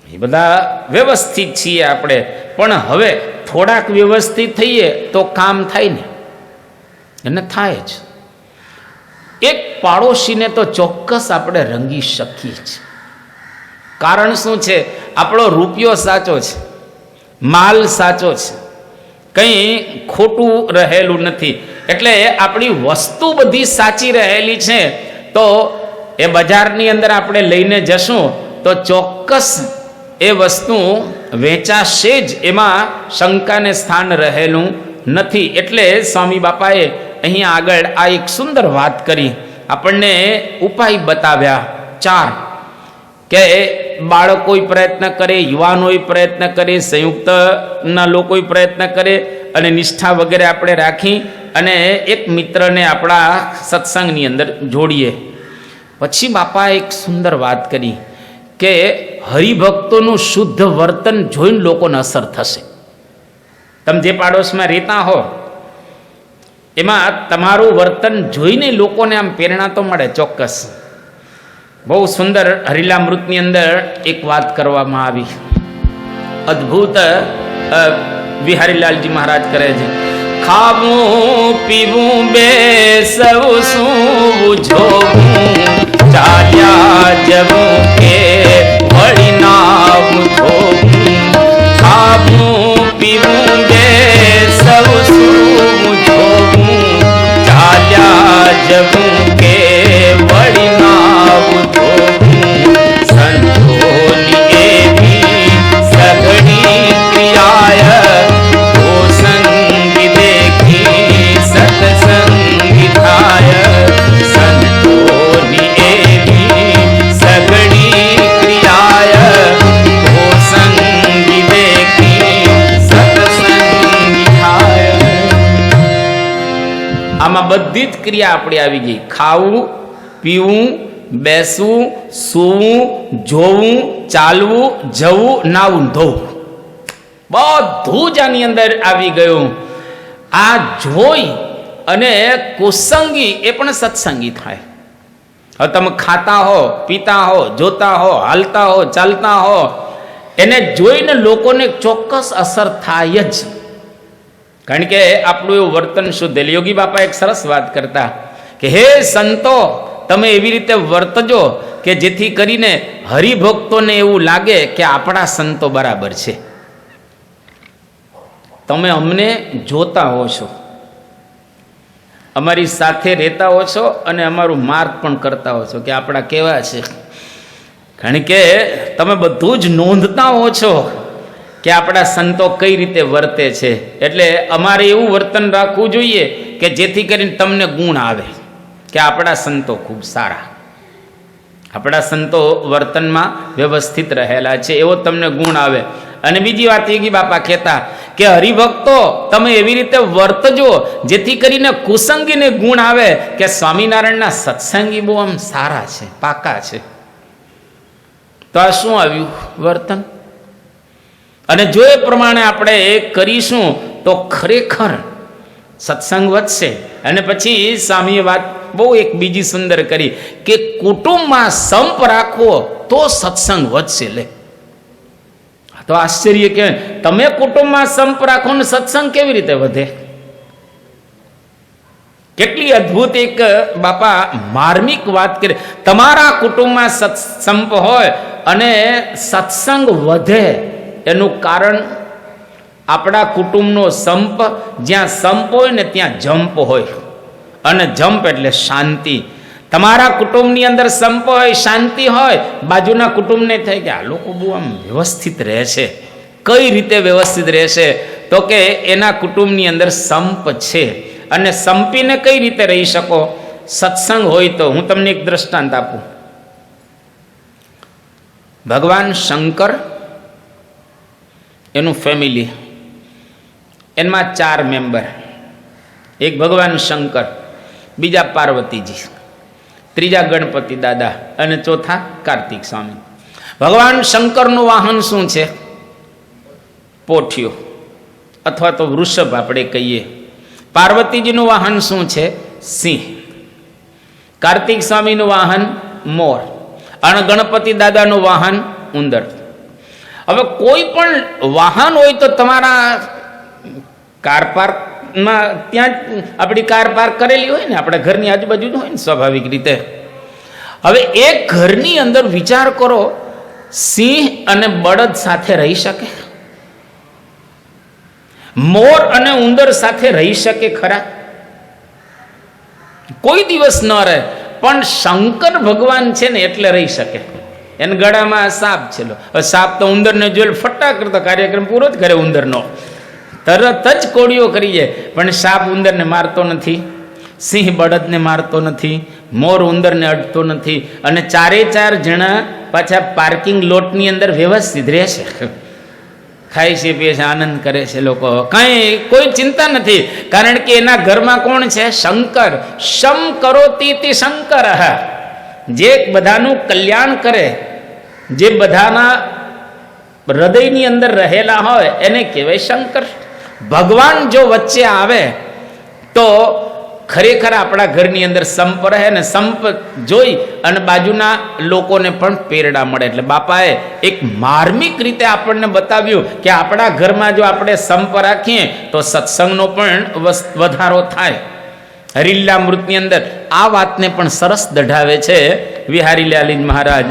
એ બધા વ્યવસ્થિત છીએ આપણે, પણ હવે થોડાક વ્યવસ્થિત થઈએ તો કામ થાય ને, એને થાય જ. એક પાડોશીને તો ચોક્કસ આપણે રંગી શકીએ છીએ. કારણ શું છે? આપણો રૂપિયો સાચો છે, માલ સાચો છે, કંઈ ખોટું રહેલું નથી. એટલે આપણી વસ્તુ બધી સાચી રહેલી છે. તો એ બજારની અંદર આપણે લઈને જશું તો ચોક્કસ એ વસ્તુ વેચાશે જ, એમાં શંકાને સ્થાન રહેલું નથી. એટલે સ્વામી બાપાએ અહીંયા આગળ આ એક સુંદર વાત કરી, આપણને ઉપાય બતાવ્યા 4 કે બાળકોય પ્રયત્ન કરે, યુવાનોય પ્રયત્ન કરે, સંયુક્તના લોકોય પ્રયત્ન કરે, અને નિષ્ઠા વગેરે આપણે રાખી અને એક મિત્રને આપણા સત્સંગની અંદર જોડીએ. પછી બાપાએ એક સુંદર વાત કરી કે હરિભક્તોનું શુદ્ધ વર્તન જોઈને લોકોને અસર થશે. તમે જે પાડોશમાં રહેતા હો એમાં તમારું વર્તન જોઈને લોકોને આમ પ્રેરણા તો મળે ચોક્કસ. બહુ સુંદર હરિલામૃતની અંદર એક વાત કરવામાં આવી, અદ્ભુત વિહારીલાલજી મહારાજ કરે છે. ખાવું પીવું બેસવું સૂવું જોવું ચાલ્યા જવું કે વળી નાવું ધોવું. ખાવું પીવું બેસવું સૂવું જોવું ચાલ્યા જવું કે વળી નાવું ધોવું. સંતોની એવી સઘળી ક્રિયાય સંગી દેખી સત્સંગી થાય. સંતોની એવી સઘળી ક્રિયાય સંગી દેખી સત્સંગી થાય. આમાં બધી જ ક્રિયા આપણી આવી ગઈ. ખાવું પીવું બેસવું સૂવું જોવું ચાલવું જવું નાવું ધોવું બધું જ આની અંદર આવી ગયું. આ જોઈ અને કુસંગી એ પણ સત્સંગી થાય. હવે તમે ખાતા હો પીતા હો જોતા હો હાલતા હો ચાલતા હો એને જોઈને લોકોને ચોક્કસ અસર થાય જ. કારણ કે આપણું એવું વર્તન શુદ્ધ. યોગી બાપા એક સરસ વાત કરતા કે હે સંતો, તમે એવી રીતે વર્તજો કે જેથી કરીને હરિભક્તોને એવું લાગે કે આપણા સંતો બરાબર છે. તમે અમને જોતા હો છો, અમારી સાથે રહેતા હો છો અને અમારું માર્ગ પણ કરતા હો છો કે આપણા કેવા છે. કારણ કે તમે બધું જ નોંધતા હો છો કે આપણા સંતો કઈ રીતે વર્તે છે. એટલે અમારે એવું વર્તન રાખવું જોઈએ કે જેથી કરીને તમને ગુણ આવે કે આપણા સંતો ખૂબ સારા, આપણા સંતો વર્તનમાં વ્યવસ્થિત રહેલા છે એવો તમને ગુણ આવે. અને બીજી વાત યોગી બાપા કહેતા કે હરિભક્તો તમે એવી રીતે વર્તજો જેથી કરીને કુસંગીને ગુણ આવે કે સ્વામિનારાયણના સત્સંગી બહુ આમ સારા છે, પાકા છે. તો આ શું આવ્યું વર્તન? અને જો એ પ્રમાણે આપણે કરીશું તો ખરેખર સત્સંગ વધશે. અને પછી સ્વામીએ વાત બહુ એક બીજી સુંદર કરી કે કુટુંબમાં સંપ રાખવો તો સત્સંગ વધશે. લે તો આશ્ચર્ય કે તમે કુટુંબમાં સંપ રાખો ને સત્સંગ કેવી રીતે વધે? કેટલી અદ્ભુત એક બાપા માર્મિક વાત કરે. તમારા કુટુંબમાં સંપ હોય અને સત્સંગ વધે એનું કારણ આપણા કુટુંબનો સંપ. જ્યાં સંપ હોય ને ત્યાં જંપ હોય, અને જંપ એટલે શાંતિ. તમારા કુટુંબની અંદર સંપ હોય શાંતિ હોય, બાજુના કુટુંબને થાય કે આ લોકો બહુ આમ વ્યવસ્થિત રહે છે. કઈ રીતે વ્યવસ્થિત રહેશે? તો કે એના કુટુંબની અંદર સંપ છે. અને સંપીને કઈ રીતે રહી શકો? સત્સંગ હોય તો. હું તમને એક દ્રષ્ટાંત આપું. ભગવાન શંકર એનું ફેમિલી, એમાં 4 મેમ્બર. એક ભગવાન શંકર, બીજા પાર્વતીજી, ત્રીજા ગણપતિ દાદા અને ચોથા કાર્તિક સ્વામી. ભગવાન શંકરનું વાહન શું છે? પોઠિયો અથવા તો વૃષભ આપણે કહીએ. પાર્વતીજીનું વાહન શું છે? સિંહ. કાર્તિક સ્વામીનું વાહન મોર. અને ગણપતિ દાદાનું વાહન ઉંદર. હવે કોઈ પણ વાહન હોય તો તમારા કાર પાર્કમાં ત્યાં આપણી કાર પાર્ક કરેલી હોય ને, આપણા ઘરની આજુબાજુ હોય ને સ્વાભાવિક રીતે. હવે એક ઘરની અંદર વિચાર કરો, સિંહ અને બળદ સાથે રહી શકે? મોર અને ઉંદર સાથે રહી શકે ખરા? કોઈ દિવસ ન રહે. પણ શંકર ભગવાન છે ને એટલે રહી શકે. એને ગળામાં સાપ છે. સાપ તો ઉંદરને જોઈ ફટા કરતો કાર્યક્રમ પૂરો જ કરે ઉંદરનો, તરત જ કોળીઓ કરી જાય. પણ સાપ ઉંદરને મારતો નથી, સિંહ બળદને મારતો નથી, મોર ઉંદરને અડતો નથી. અને 4 જણા પાછા પાર્કિંગ લોટની અંદર વ્યવસ્થિત રહે છે, ખાય છે પીએ છે, આનંદ કરે છે લોકો. કાંઈ કોઈ ચિંતા નથી. કારણ કે એના ઘરમાં કોણ છે? શંકર. શમ કરોતિ તિ શંકર. જે બધાનું કલ્યાણ કરે, જે બધાના હૃદયની અંદર રહેલા હોય એને કહેવાય શંકર. ભગવાન જો વચ્ચે આવે તો ખરેખર આપણા ઘરની અંદર સંપ રહે ને સંપ જોઈ અને બાજુના લોકોને પણ પ્રેરણા મળે. એટલે બાપાએ એક માર્મિક રીતે આપણને બતાવ્યું કે આપણા ઘરમાં જો આપણે સંપ રાખીએ તો સત્સંગનો પણ વધારો થાય. હરિલામૃતની અંદર આ વાતને પણ સરસ દઢાવે છે વિહારીલાલ મહારાજ.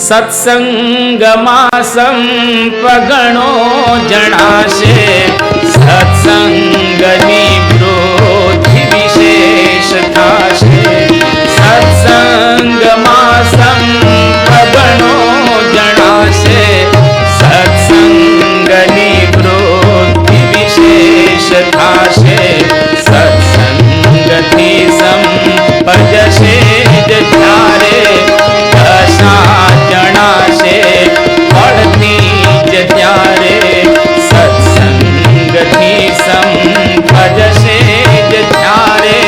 સત્સંગમાં સંપ ગણો જણાશે, સત્સંગની વૃદ્ધિ વિશેષ થાશે. સત્સંગમાં સંપ ગણો જણાશે, સત્સંગની વૃદ્ધિ વિશેષ થાશે. સત્સંગથી સંપજશે જ ત્યારે દશા જણાશે ફળથી જ ત્યારે. સત્સંગથી સંપજશે જ ત્યારે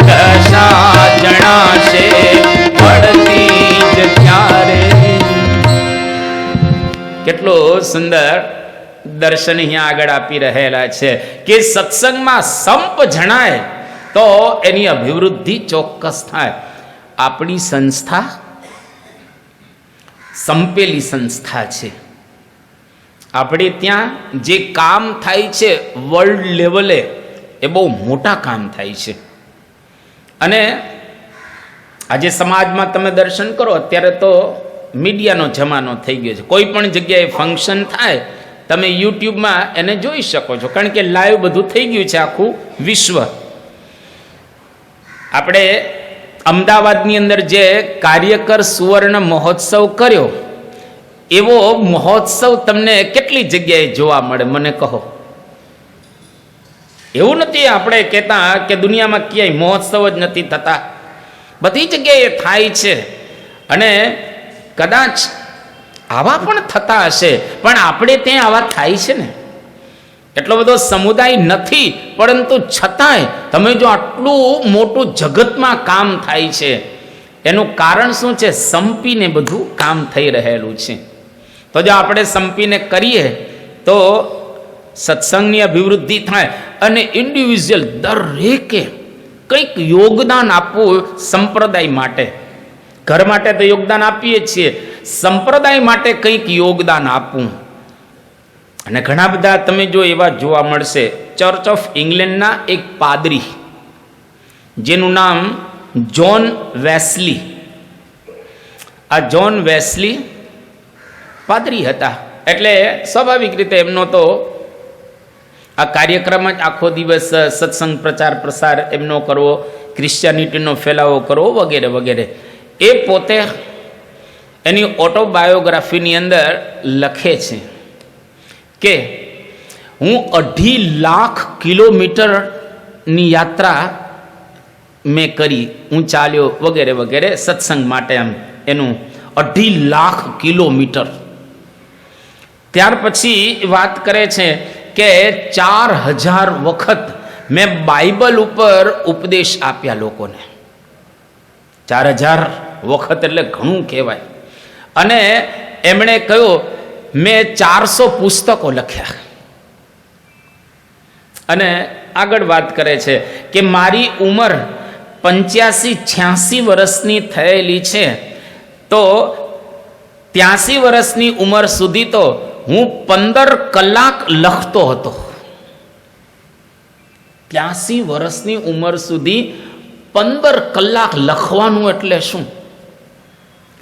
દશા જણાશે ફળથી જ ત્યારે. કેટલો સુંદર દર્શન અહીંયા આગળ આપી રહેલા છે કે સત્સંગમાં સંપ જણાય તો એની અભિવૃદ્ધિ ચોક્કસ થાય. આપણી સંસ્થા સંપેલી સંસ્થા છે. આપણે ત્યાં જે કામ થાય છે વર્લ્ડ લેવલે એ બહુ મોટા કામ થાય છે. અને આજે સમાજમાં તમે દર્શન કરો, અત્યારે તો મીડિયાનો જમાનો થઈ ગયો છે. કોઈ પણ જગ્યાએ ફંક્શન થાય તમે યુટ્યુબમાં એને જોઈ શકો છો, કારણ કે લાઈવ બધું થઈ ગયું છે આખું વિશ્વ. આપણે અમદાવાદની અંદર જે કાર્યકર સુવર્ણ મહોત્સવ કર્યો એવો મહોત્સવ તમને કેટલી જગ્યાએ જોવા મળે મને કહો? એવું નથી આપણે કહેતા કે દુનિયામાં ક્યાંય મહોત્સવ જ નથી થતા, બધી જગ્યાએ થાય છે. અને કદાચ આવા પણ થતા હશે, પણ આપણે ત્યાં આવા થાય છે ને. એટલો બધો સમુદાય નથી, પરંતુ છતાંય તમે જો આટલું મોટું જગતમાં કામ થાય છે એનું કારણ શું છે? સંપીને બધું કામ થઈ રહેલું છે. તો જો આપણે સંપીને કરીએ તો સત્સંગની અભિવૃદ્ધિ થાય. અને ઇન્ડિવિજ્યુઅલ દરેકે કંઈક યોગદાન આપવું સંપ્રદાય માટે. ઘર માટે તો યોગદાન આપીએ છીએ, સંપ્રદાય માટે કંઈક યોગદાન આપવું. અને ઘણા બધા તમે જો એવા જોવા મળશે. ચર્ચ ઓફ ઇંગ્લેન્ડના એક પાદરી જેનું નામ જ્હોન વેસ્લી. આ જ્હોન વેસ્લી પાદરી હતા, એટલે સ્વાભાવિક રીતે એમનો તો આ કાર્યક્રમ જ આખો દિવસ સત્સંગ પ્રચાર પ્રસાર એમનો કરવો, ક્રિશ્ચિયાનિટીનો ફેલાવો કરવો વગેરે વગેરે. એ પોતે એની ઓટોબાયોગ્રાફીની અંદર લખે છે કે હું 2.5 લાખ કિલોમીટરની યાત્રા મેં કરી, હું ચાલ્યો વગેરે વગેરે સત્સંગ માટે. આમ એનું 2.5 લાખ કિલોમીટર. ત્યાર પછી વાત કરે છે કે 4000 વખત મેં બાઇબલ ઉપર ઉપદેશ આપ્યા લોકોને. 4000 વખત એટલે ઘણું કહેવાય. અને એમણે કહ્યું મેં 400 પુસ્તકો લખ્યા. અને આગળ વાત કરે છે કે મારી ઉંમર 85-86 વર્ષની થયેલી છે, તો 83 વર્ષની ઉંમર સુધી તો હું 15 કલાક લખતો હતો. 83 વર્ષની ઉંમર સુધી 15 કલાક લખવાનું એટલે શું?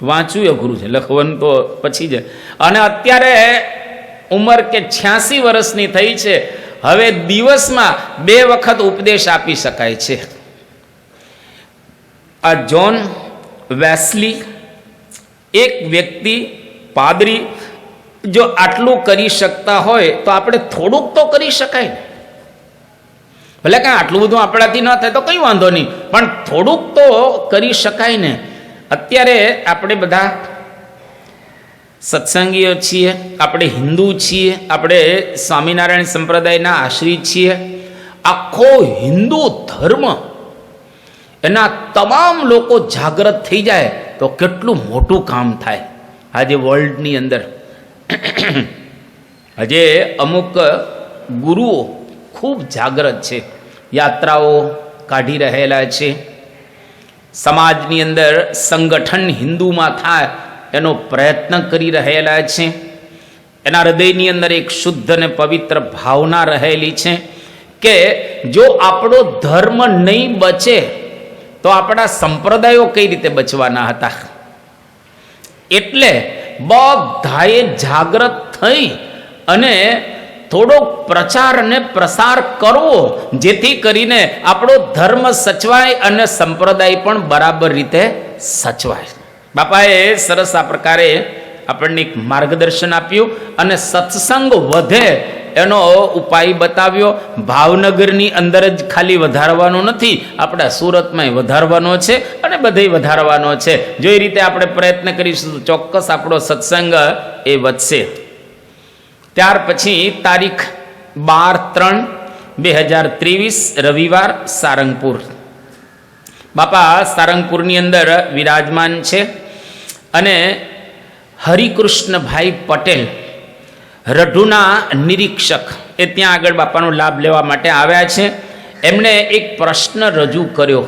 વાંચવું અઘરું છે, લખવાનું તો પછી જ. અને અત્યારે ઉંમર કે 86 વર્ષની થઈ છે, હવે દિવસમાં 2 વખત ઉપદેશ આપી શકાય છે. આ જ્હોન વેસ્લી એક વ્યક્તિ પાદરી જો આટલું કરી શકતા હોય તો આપણે થોડુંક તો કરી શકાય ને. ભલે કાંઈ આટલું બધું આપણાથી ન થાય તો કંઈ વાંધો નહીં, પણ થોડુંક તો કરી શકાય ને. અત્યારે આપણે બધા સત્સંગીઓ છીએ, આપણે હિન્દુ છીએ, આપણે સ્વામિનારાયણ સંપ્રદાયના આશ્રિત છીએ. આખો હિન્દુ ધર્મ એના તમામ લોકો જાગૃત થઈ જાય તો કેટલું મોટું કામ થાય. આજે વર્લ્ડની અંદર આજે અમુક ગુરુઓ ખૂબ જાગૃત છે, યાત્રાઓ કાઢી રહેલા છે. સમાજની અંદર સંગઠન હિન્દુમાં થાય એનો પ્રયત્ન કરી રહેલા છે. એના હૃદયની અંદર એક શુદ્ધ અને પવિત્ર ભાવના રહેલી છે કે જો આપણો ધર્મ નહીં બચે તો આપણા સંપ્રદાયો કઈ રીતે બચવાના હતા. એટલે બધાએ જાગૃત થઈ અને થોડોક પ્રચાર અને પ્રસાર કરવો, જેથી કરીને આપણો ધર્મ સચવાય અને સંપ્રદાય પણ બરાબર રીતે સચવાય. બાપાએ સરસ આ પ્રકારે આપણને એક માર્ગદર્શન આપ્યું અને સત્સંગ વધે એનો ઉપાય બતાવ્યો. ભાવનગરની અંદર જ ખાલી વધારવાનો નથી, આપણા સુરતમાં વધારવાનો છે અને બધે વધારવાનો છે. જો એ રીતે આપણે પ્રયત્ન કરીશું તો ચોક્કસ આપણો સત્સંગ એ વધશે. ત્યાર પછી તારીખ 12/3/2023 રવિવાર સારંગપુર. બાપા સારંગપુરની અંદર વિરાજમાન છે અને હરિકૃષ્ણભાઈ પટેલ રઢુના નિરીક્ષક એ ત્યાં આગળ બાપાનો લાભ લેવા માટે આવ્યા છે. એમણે એક પ્રશ્ન રજૂ કર્યો.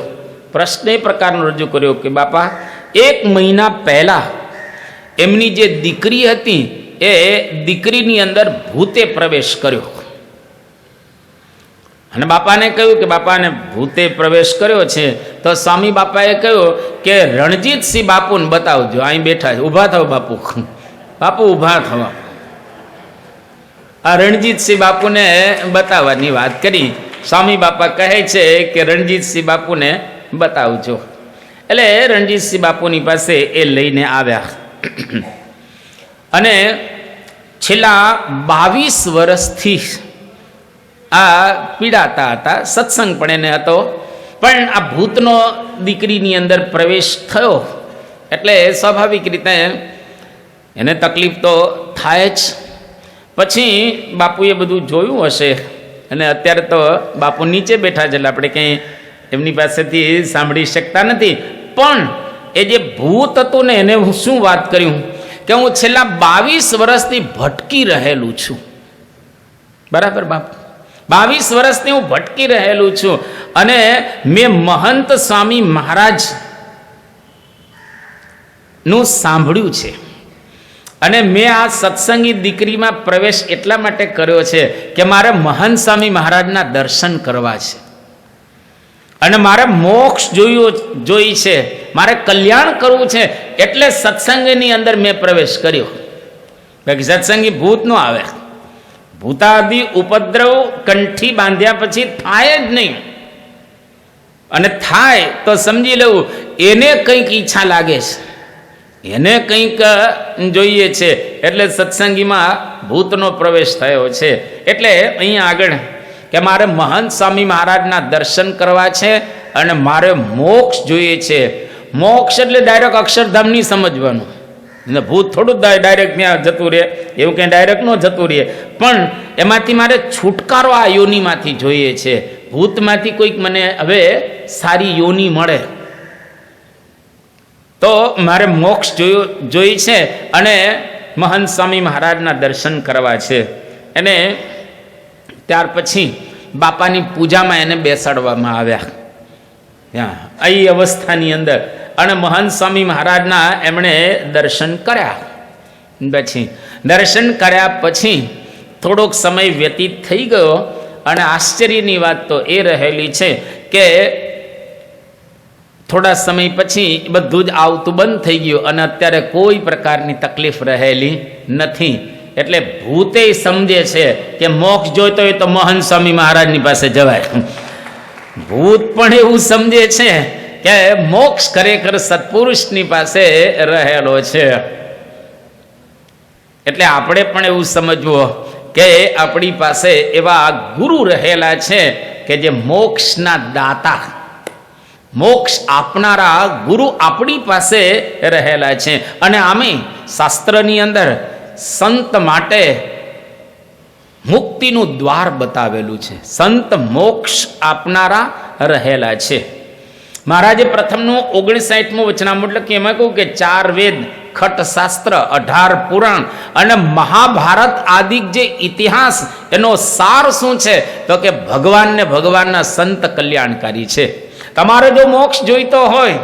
પ્રશ્ન એ પ્રકારનો રજૂ કર્યો કે બાપા, 1 મહિના પહેલાં એમની જે દીકરી હતી એ દીકરીની અંદર ભૂતે પ્રવેશ કર્યો. અને બાપાને કહ્યું કે બાપાને ભૂતે પ્રવેશ કર્યો છે તો સ્વામી બાપાએ કહ્યું કે રણજીતસિંહ બાપુને બતાવજો, અહીં બેઠા છે, ઊભા થાવ બાપુ. બાપુ ઊભા થવા. આ રણજીતસિંહ બાપુને બતાવવાની વાત કરી. સ્વામી બાપા કહે છે કે રણજીતસિંહ બાપુને બતાવજો. એટલે રણજીતસિંહ બાપુની પાસે એ લઈને આવ્યા અને છેલ્લા 22 વર્ષથી આ પીડાતા હતા. સત્સંગ પણ એને હતો, પણ આ ભૂતનો દીકરીની અંદર પ્રવેશ થયો એટલે સ્વાભાવિક રીતે એને તકલીફ તો થાય જ. પછી બાપુએ બધું જોયું હશે અને અત્યારે તો બાપુ નીચે બેઠા છે એટલે આપણે કંઈ એમની પાસેથી સાંભળી શકતા નથી. પણ એ જે ભૂત હતું ને એને હું શું વાત કર્યું કે હું છેલ્લા 22 વર્ષથી ભટકી રહેલું છું. બરાબર બાપુ, 22 વર્ષથી હું ભટકી રહેલું છું અને મેં મહંત સ્વામી મહારાજ નું સાંભળ્યું છે અને મેં આ સત્સંગી દીકરીમાં પ્રવેશ એટલા માટે કર્યો છે કે મારે મહંત સ્વામી મહારાજના દર્શન કરવા છે અને મારે મોક્ષ જોઈ છે, મારે કલ્યાણ કરવું છે. એટલે સત્સંગની અંદર મેં પ્રવેશ કર્યો. બાકી સત્સંગી ભૂત નો આવે. ભૂતાદિ ઉપદ્રવ કંઠી બાંધ્યા પછી થાય જ નહીં, અને થાય તો સમજી લેવું એને કંઈક ઈચ્છા લાગે છે, એને કંઈક જોઈએ છે, એટલે સત્સંગીમાં ભૂતનો પ્રવેશ થયો છે. એટલે અહીંયા આગળ કે મારે મહંત સ્વામી મહારાજના દર્શન કરવા છે અને મારે મોક્ષ જોઈએ છે. મોક્ષ એટલે ડાયરેક્ટ અક્ષરધામ નહીં સમજવાનું. ભૂત થોડું ડાયરેક્ટ ત્યાં જતું રહે, એવું કંઈ ડાયરેક્ટ ન જતું રહે, પણ એમાંથી મારે છુટકારો આ યોનિમાંથી જોઈએ છે. ભૂતમાંથી કોઈક મને હવે સારી યોની મળે તો મારે મોક્ષ જોઈ છે અને મહંત સ્વામી મહારાજના દર્શન કરવા છે. અને ત્યાર પછી બાપાની પૂજામાં એને બેસાડવામાં આવ્યા અહીં અવસ્થાની અંદર, અને મહંત સ્વામી મહારાજના એમણે દર્શન કર્યા. પછી દર્શન કર્યા પછી થોડોક સમય વ્યતીત થઈ ગયો અને આશ્ચર્યની વાત તો એ રહેલી છે કે થોડા સમય પછી બધું જ આવતું બંધ થઈ ગયું અને અત્યારે કોઈ પ્રકારની તકલીફ રહેલી નથી. એટલે ભૂતે સમજે છે કે મોક્ષ જોઈતો હોય તો મહંત સ્વામી મહારાજની પાસે જવાય. ભૂત પણ એવું સમજે છે કે મોક્ષ ખરેખર સત્પુરુષની પાસે રહેલો છે. એટલે આપણે પણ એવું સમજવું કે આપણી પાસે એવા ગુરુ રહેલા છે કે જે મોક્ષના દાતા, મોક્ષ આપનારા ગુરુ આપણી પાસે રહેલા છે. અને આમે શાસ્ત્રની અંદર સંત માટે મુક્તિનું દ્વાર બતાવેલું છે. સંત મોક્ષ આપનારા રહેલા છે. મહારાજે પ્રથમનું 59મું વચનામૃત લખ્યું, એમાં કહ્યું કે 4 વેદ, ખટ શાસ્ત્ર, 18 પુરાણ અને મહાભારત આદિ જે ઇતિહાસ, એનો સાર શું છે? તો કે ભગવાન ને ભગવાનના સંત કલ્યાણકારી છે. તમારે જો મોક્ષ જોઈતો હોય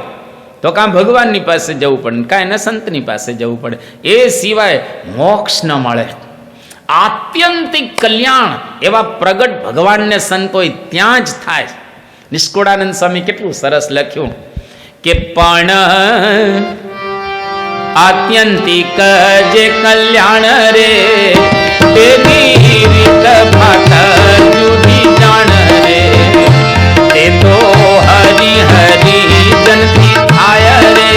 તો કાં ભગવાનની પાસે જવું પડે, કાં એના સંતની પાસે જવું પડે. એ સિવાય મોક્ષ ન મળે. આત્યંતિક કલ્યાણ એવા પ્રગટ ભગવાનને સંત હોય ત્યાં જ થાય. નિષ્કુળાનંદ સ્વામી કેટલું સરસ લખ્યું કે પણ આત્યંતિક જે કલ્યાણ રે તેની રીત ભાત જુદી જાણ રે, તે તો હરી હરી જનથી થાય રે,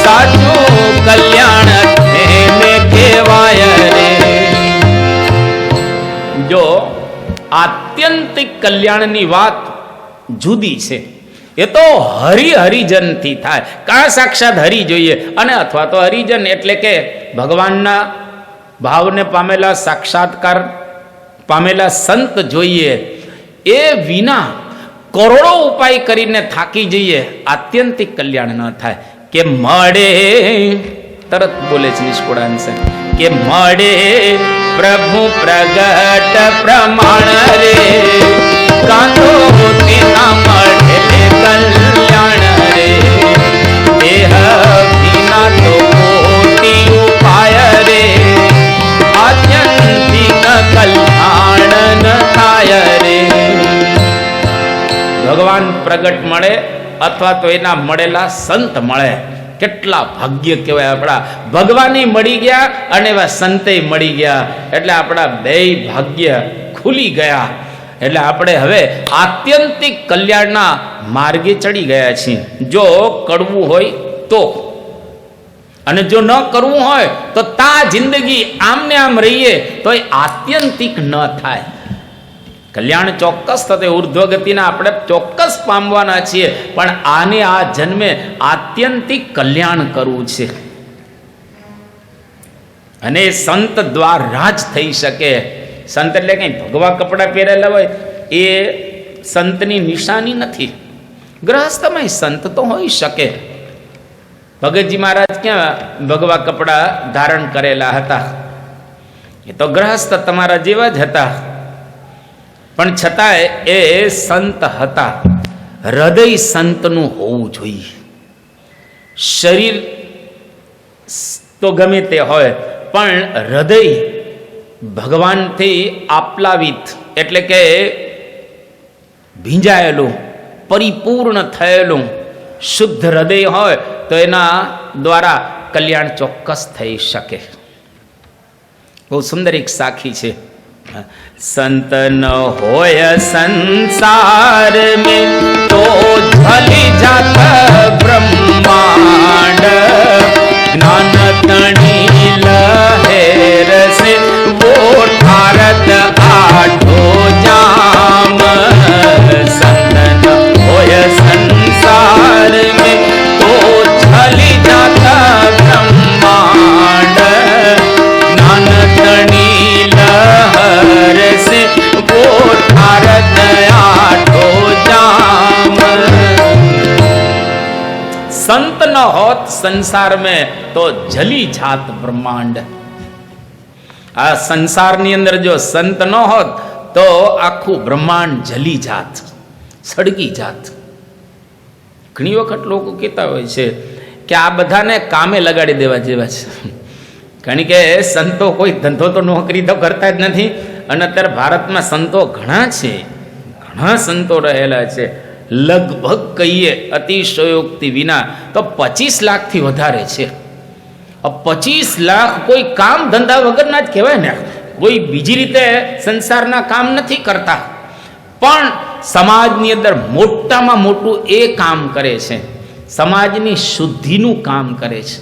સાચું કલ્યાણ તેને કહેવાય રે. જો આત્યંતિક કલ્યાણની વાત જુદી છે, એ તો હરિજનથી થાય. કાં સાક્ષાત હરિ જોઈએ, અને અથવા તો હરિજન એટલે કે ભગવાનના ભાવને પામેલા, સાક્ષાત્કાર પામેલા સંત જોઈએ. એ વિના કરોડો ઉપાય કરીને થાકી જઈએ, આત્યંતિક કલ્યાણ ન થાય. કે મળે, તરત બોલે છે નિષ્કુળાનંદ કે મળે પ્રભુ પ્રગટ પ્રમાણ રે, કાંતો તેના મળે કલ્યાણ રે, દેહ વિના તો કોટી ઉપાય રે, આત્યંતિક કલ્યાણ ન થાય રે. ભગવાન પ્રગટ મળે અથવા તો એના મળેલા સંત મળે, કેટલા ભાગ્ય કહેવાય આપણા. ભગવાને મળી ગયા અને એવા સંતે મળી ગયા, એટલે આપણા બેય ભાગ્ય ખુલી ગયા. એટલે આપણે હવે આત્યંતિક કલ્યાણના માર્ગે ચડી ગયા છીએ. જો કરવું હોય તો, અને જો ન કરવું હોય તો તા જિંદગી આમને આમ રહીએ તો એ આત્યંતિક ન થાય. કલ્યાણ ચોક્કસ થશે, ઉર્ધ્વગતિના આપણે ચોક્કસ પામવાના છીએ, પણ આને આ જન્મે આત્યંતિક કલ્યાણ કરવું છે. અને સંત દ્વારા જ થઈ શકે. સંત એટલે કંઈ ભગવા કપડાં પહેરેલા હોય એ સંતની નિશાની નથી. ગ્રહસ્થમાં સંત તો હોઈ શકે. ભગતજી મહારાજ ક્યાં ભગવા કપડાં ધારણ કરેલા હતા? એ તો ગ્રહસ્થ તમારા જેવા જ હતા, પણ છતાંય એ સંત હતા. હૃદય સંતનું હોવું જોઈએ. શરીર તો ગમે તે હોય, પણ હૃદય ભગવાનથી આપ્લાવિત એટલે કે ભીંજાયેલું, પરિપૂર્ણ થયેલું શુદ્ધ હૃદય હોય તો એના દ્વારા કલ્યાણ ચોક્કસ થઈ શકે. બહુ સુંદર એક સાખી છે. સંત ન હોય સંસાર में तो झली जात ब्रह्मांड, ज्ञान तणी लहर से वो ठारत आठो जाम. संत न होय संसार में तो झली जात ब्रह्मांड, ज्ञान तणी लहर से वो ठारत आठो जाम. संत न होत संसार में तो जली जात ब्रह्मांड. આ સંસારની અંદર જો સંત ન હોત તો આખું બ્રહ્માંડ જલી જાત, સળગી જાત. ઘણી વખત લોકો કહેતા હોય છે કે આ બધાને કામે લગાડી દેવા જેવા છે. કારણ કે સંતો કોઈ ધંધો તો નોકરી તો કરતા જ નથી. અને અત્યારે ભારતમાં સંતો ઘણા છે, ઘણા સંતો રહેલા છે. લગભગ કહીએ અતિશયોક્તિ વિના તો 25 લાખથી વધારે છે. 25 લાખ કોઈ કામ ધંધા વગરના જ કહેવાય ને. કોઈ બીજી રીતે સંસારના કામ નથી કરતા, પણ સમાજની અંદર મોટામાં મોટું એ કામ કરે છે, સમાજની શુદ્ધિનું કામ કરે છે.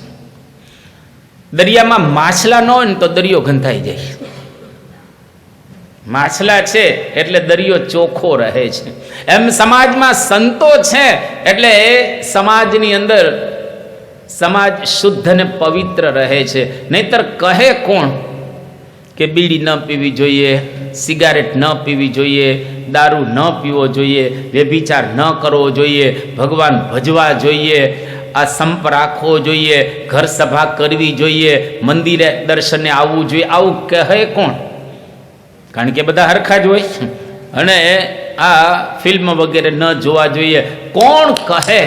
દરિયામાં માછલા ન હોય ને તો દરિયો ગંધાઈ જાય. માછલા છે એટલે દરિયો ચોખ્ખો રહે છે. એમ સમાજમાં સંતો છે એટલે સમાજની અંદર સમાજ શુદ્ધ અને પવિત્ર રહે છે. નહીતર કહે કોણ કે બીડી ન પીવી જોઈએ, સિગારેટ ન પીવી જોઈએ, દારૂ ન પીવો જોઈએ, વ્યભિચાર ન કરવો જોઈએ, ભગવાન ભજવા જોઈએ, આ સંપ રાખવો જોઈએ, ઘર સભા કરવી જોઈએ, મંદિરે દર્શને આવવું જોઈએ. આવું કહે કોણ? કારણ કે બધા હરખા જ હોય. અને આ ફિલ્મ વગેરે ન જોવા જોઈએ કોણ કહે?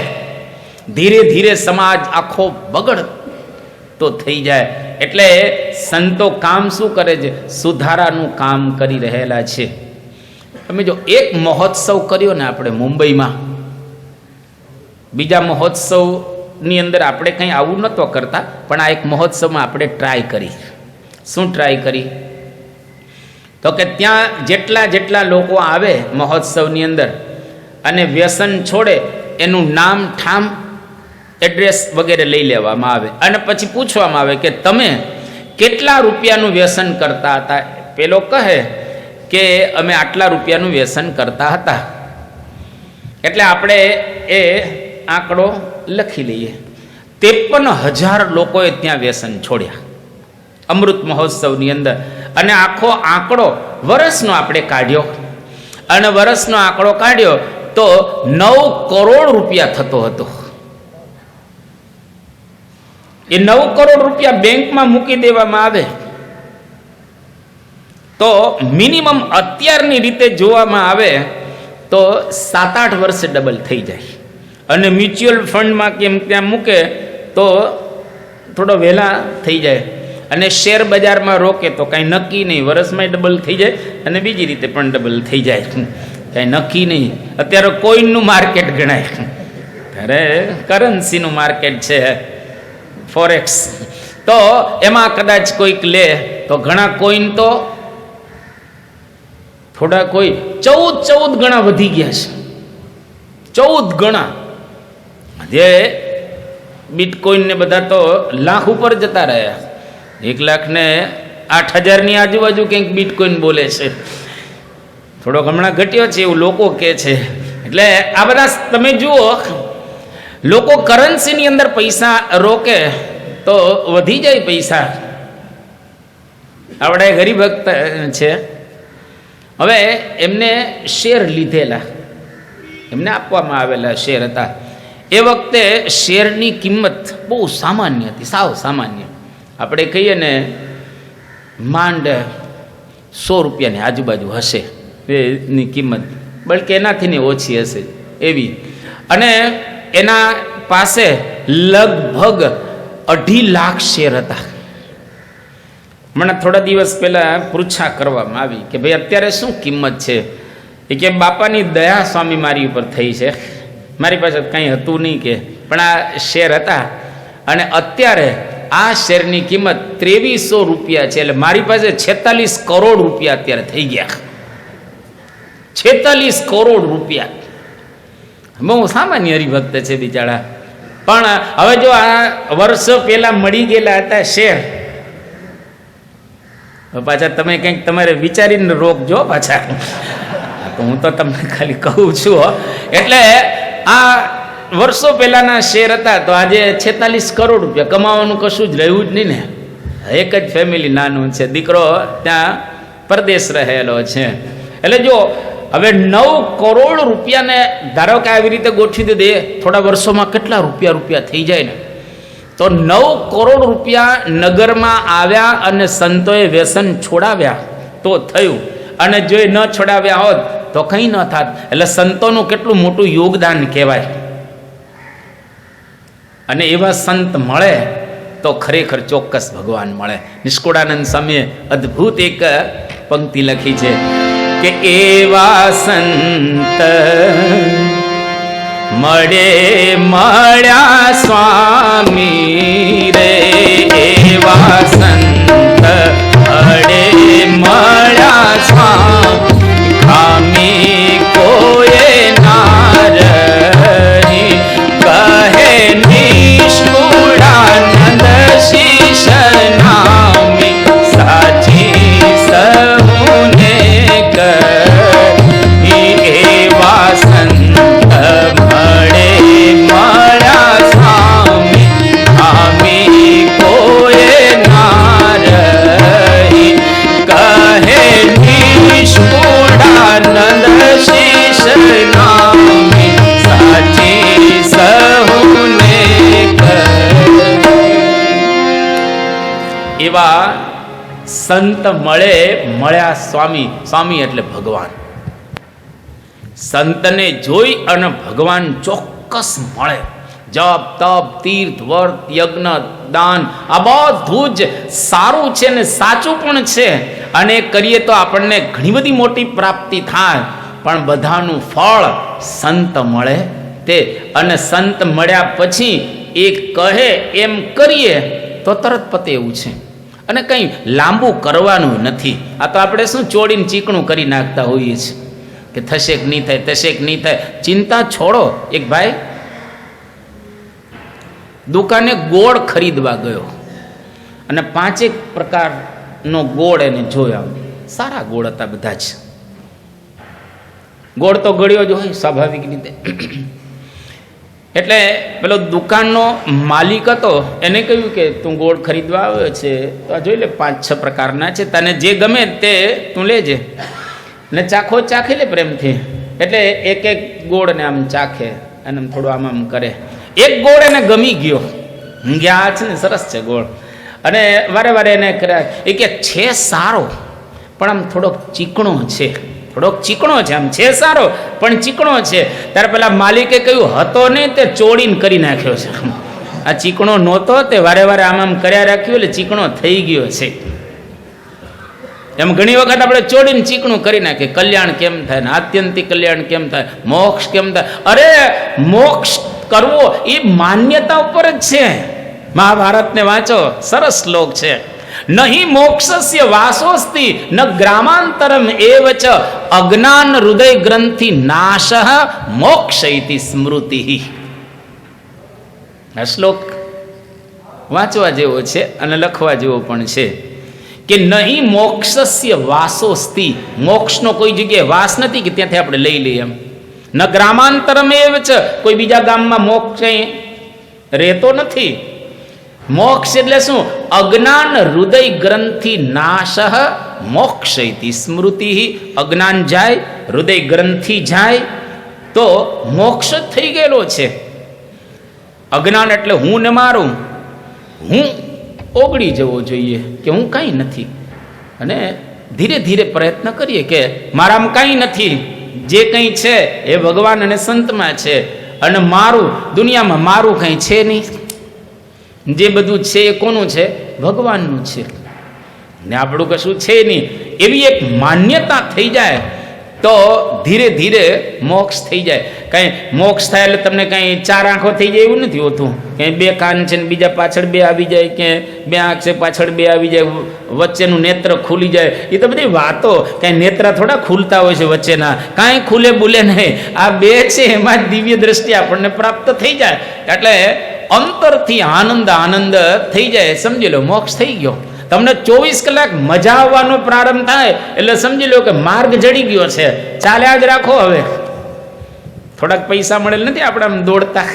ધીરે ધીરે સમાજ આખો બગડ તો થઈ જાય. એટલે સંતો કામ શું કરે છે? સુધારાનું કામ કરી રહેલા છે. તમે જો એક મહોત્સવ કર્યો ને આપણે મુંબઈમાં, બીજા મહોત્સવની અંદર આપણે કંઈ આવું નહોતો કરતા, પણ આ એક મહોત્સવમાં આપણે ટ્રાય કરી. શું ટ્રાય કરી? તો કે ત્યાં જેટલા લોકો આવે મહોત્સવની અંદર અને વ્યસન છોડે એનું નામ ઠામ એડ્રેસ વગેરે લઈ લેવામાં આવે અને પછી પૂછવામાં આવે કે તમે કેટલા રૂપિયાનું વ્યસન કરતા હતા? પેલો કહે કે અમે આટલા રૂપિયાનું વ્યસન કરતા હતા. એટલે આપણે એ આંકડો લખી લઈએ. 53,000 લોકોએ ત્યાં વ્યસન છોડ્યા અમૃત મહોત્સવની અંદર. અને આખો આંકડો વર્ષનો આપણે કાઢ્યો અને વર્ષનો આંકડો કાઢ્યો તો 9 કરોડ રૂપિયા થતો હતો. એ 9 કરોડ રૂપિયા બેંકમાં મૂકી દેવામાં આવે તો મિનિમમ અત્યારની રીતે જોવામાં આવે તો 7-8 વર્ષે ડબલ થઈ જાય. અને મ્યુચ્યુઅલ ફંડમાં કેમ ત્યાં મૂકે તો થોડો વહેલા થઈ જાય. અને શેર બજારમાં રોકે તો કાંઈ નક્કી નહીં, વર્ષમાં ડબલ થઈ જાય અને બીજી રીતે પણ ડબલ થઈ જાય, કાંઈ નક્કી નહીં. અત્યારે કોઈનનું માર્કેટ ગણાય, અરે કરન્સીનું માર્કેટ છે ફોરેક્સ. તો એમાં કદાચ કોઈક લે તો ઘણા કોઈન તો થોડા કોઈ 14 ગણા વધી ગયા છે. 14 ગણા. જે બિટકોઈન ને બધા તો લાખ ઉપર જતા રહ્યા. 1,08,000 આજુબાજુ કંઈક બિટકોઈન બોલે છે. થોડોક હમણાં ઘટ્યો છે એવું લોકો કહે છે. એટલે આ બધા તમે જુઓ, લોકો કરન્સીની અંદર પૈસા રોકે તો વધી જાય પૈસા. આપણે ગરીબ ભક્ત છે, હવે એમને શેર લીધેલા, એમને આપવામાં આવેલા શેર હતા. એ વખતે શેરની કિંમત બહુ સામાન્ય હતી, સાવ સામાન્ય. આપણે કહીએ ને માંડ 100 રૂપિયાની આજુબાજુ હશે એની કિંમત, બલકે એનાથી ઓછી હશે એવી. અને એના પાસે લગભગ 2.5 લાખ શેર હતા. મને થોડા દિવસ પહેલાં પૃચ્છા કરવામાં આવી કે ભાઈ અત્યારે શું કિંમત છે? એ કે બાપાની દયા સ્વામી મારી ઉપર થઈ છે, મારી પાસે કંઈ હતું નહીં કે, પણ આ શેર હતા અને અત્યારે આ શેરની કિંમત 2300 રૂપિયા છે. એટલે મારી પાસે 46 કરોડ રૂપિયા અત્યારે થઈ ગયા. 46 કરોડ રૂપિયા. બહુ સામાન્ય હરિભક્ત છે બિચારા. પણ હવે જો આ વર્ષો પહેલા મળી ગયેલા હતા શેર, પાછા તમે કંઈક તમારે વિચારીને રોકજો પાછા. તો હું તો તમને ખાલી કહું છું. એટલે આ વર્ષો પહેલાના શેર હતા તો આજે 46 કરોડ રૂપિયા. કમાવાનું કશું જ રહ્યું જ નહીં ને. એક જ ફેમિલી નાનું છે, દીકરો ત્યાં પરદેશ રહેલો છે. એટલે જો હવે 9 કરોડ રૂપિયાને ધારો કે આવી રીતે ગોઠવી દે, થોડા વર્ષોમાં કેટલા રૂપિયા થઈ જાય ને. તો 9 કરોડ રૂપિયા નગરમાં આવ્યા અને સંતોએ વ્યસન છોડાવ્યા તો થયું. અને જો એ ન છોડાવ્યા હોત તો કંઈ ન થાત. એટલે સંતોનું કેટલું મોટું યોગદાન કહેવાય. અને એવા સંત મળે તો ખરેખર ચોક્કસ ભગવાન મળે. નિષ્કુળાનંદ સ્વામીએ અદ્ભુત એક પંક્તિ લખી છે કે એવા સંત મળ્યા સ્વામી રે, એવા સંત મળ્યા સ્વામી, ખામી કોએ નારી કહે નિષ્કુળાનંદ શીશ નામી, સાચી સહુને કહી એવા સંત મળ્યા સ્વામી, ખામી કોએ એવા સંત મળ્યા સ્વામી. સ્વામી એટલે ભગવાન. સંતને જોઈ અને ભગવાન ચોક્કસ મળે. જપ તપ તીર્થ વર્ત યજ્ઞ દાન આ બધું જ સારું છે ને સાચું પણ છે, અને કરીએ તો આપણને ઘણી બધી મોટી પ્રાપ્તિ થાય, પણ બધાનું ફળ સંત મળે તે. અને સંત મળ્યા પછી એ કહે એમ કરીએ તો તરત પતે એવું છે, અને કંઈ લાંબુ કરવાનું નથી. આ તો આપણે શું ચોડીને ચીકણું કરી નાખતા હોઈએ છીએ કે થશે કે નહીં થાય, થશે કે નહીં થાય. ચિંતા છોડો. એક ભાઈ દુકાને ગોળ ખરીદવા ગયો અને 5 પ્રકારનો ગોળ એને જોયા. સારા ગોળ હતા બધા જ. ગોળ તો ગળ્યો જ હોય સ્વાભાવિક રીતે. એટલે પેલો દુકાનનો માલિક હતો, એને કહ્યું કે તું ગોળ ખરીદવા આવ્યો છે તો આ જોઈ લે 5-6 પ્રકારના છે, તને જે ગમે તે તું લેજે ને ચાખો ચાખી લે પ્રેમથી. એટલે એક એક ગોળને આમ ચાખે અને થોડું આમ કરે. એક ગોળ એને ગમી ગયો, ગયા છે ને સરસ છે ગોળ, અને વારે વારે એને કર્યા એ કે છે સારો પણ આમ થોડોક ચીકણો છે, થોડોક ચીકણો છે, આમ છે સારો પણ ચીકણો છે. ત્યારે પેલા માલિકે કહ્યું હતો ને તે ચોડીને કરી નાખ્યો છે. આ ચીકણો નહોતો, તે વારે વારે આમ કર્યા રાખ્યું એટલે ચીકણો થઈ ગયો છે. એમ ઘણી વખત આપણે ચોડીને ચીકણું કરી નાખીએ. કલ્યાણ કેમ થાય ને આત્યંતિક કલ્યાણ કેમ થાય, મોક્ષ કેમ થાય. અરે મોક્ષ કરવો એ માન્યતા ઉપર જ છે. મહાભારતને વાંચો, સરસ શ્લોક છે. નહીં મોક્ષસ્ય વાસોસ્તિ ન ગ્રામાંતરમ એવ ચ અજ્ઞાન હૃદય ગ્રંથિ નાશઃ મોક્ષ ઇતિ સ્મૃતિ. આ શ્લોક વાંચવા જેવો છે અને લખવા જેવો પણ છે કે નહીં મોક્ષસ્ય વાસોસ્તિ, મોક્ષનો કોઈ જગ્યાએ વાસ નથી કે ત્યાંથી આપણે લઈ લઈએ એમ. ન ગ્રામાંતરમ એવ ચ, કોઈ બીજા ગામમાં મોક્ષ રહેતો નથી. મોક્ષ એટલે શું? અજ્ઞાન હૃદય ગ્રંથિ નાશઃ મોક્ષ ઇતિ સ્મૃતિ. અજ્ઞાન જાય, હૃદય ગ્રંથિ જાય તો મોક્ષ જ થઈ ગયેલો છે. અજ્ઞાન એટલે હું ને મારું, હું ઓગળી જવો જોઈએ કે હું કાંઈ નથી, અને ધીરે ધીરે પ્રયત્ન કરીએ કે મારામાં કાંઈ નથી, જે કંઈ છે એ ભગવાન અને સંતમાં છે, અને મારું દુનિયામાં મારું કંઈ છે નહીં. જે બધું છે એ કોનું છે? ભગવાનનું છે, ને આપણું કશું છે નહીં. એવી એક માન્યતા થઈ જાય તો ધીરે ધીરે મોક્ષ થઈ જાય. કંઈ મોક્ષ થાય એટલે તમને કંઈ 4 આંખો થઈ જાય એવું નથી હોતું. કંઈ 2 કાન છે ને બીજા પાછળ 2 આવી જાય, કે 2 આંખ છે પાછળ 2 આવી જાય, વચ્ચેનું નેત્ર ખુલી જાય. એ તો બધી વાતો. કાંઈ નેત્ર થોડા ખુલતા હોય છે વચ્ચેના, કાંઈ ખુલે બુલે નહીં. આ 2 છે એમાં જ દિવ્ય દ્રષ્ટિ આપણને પ્રાપ્ત થઈ જાય. એટલે અંતરથી આનંદ થઈ જાય. સમજી લો મોક્ષ થઈ ગયો. તમને 24 કલાક મજા આવવાનો પ્રારંભ થાય એટલે સમજી લો કે માર્ગ જડી ગયો છે. ચાલ્યા જ રાખો. હવે થોડાક પૈસા મળેલ નથી આપણે આમ દોડતા,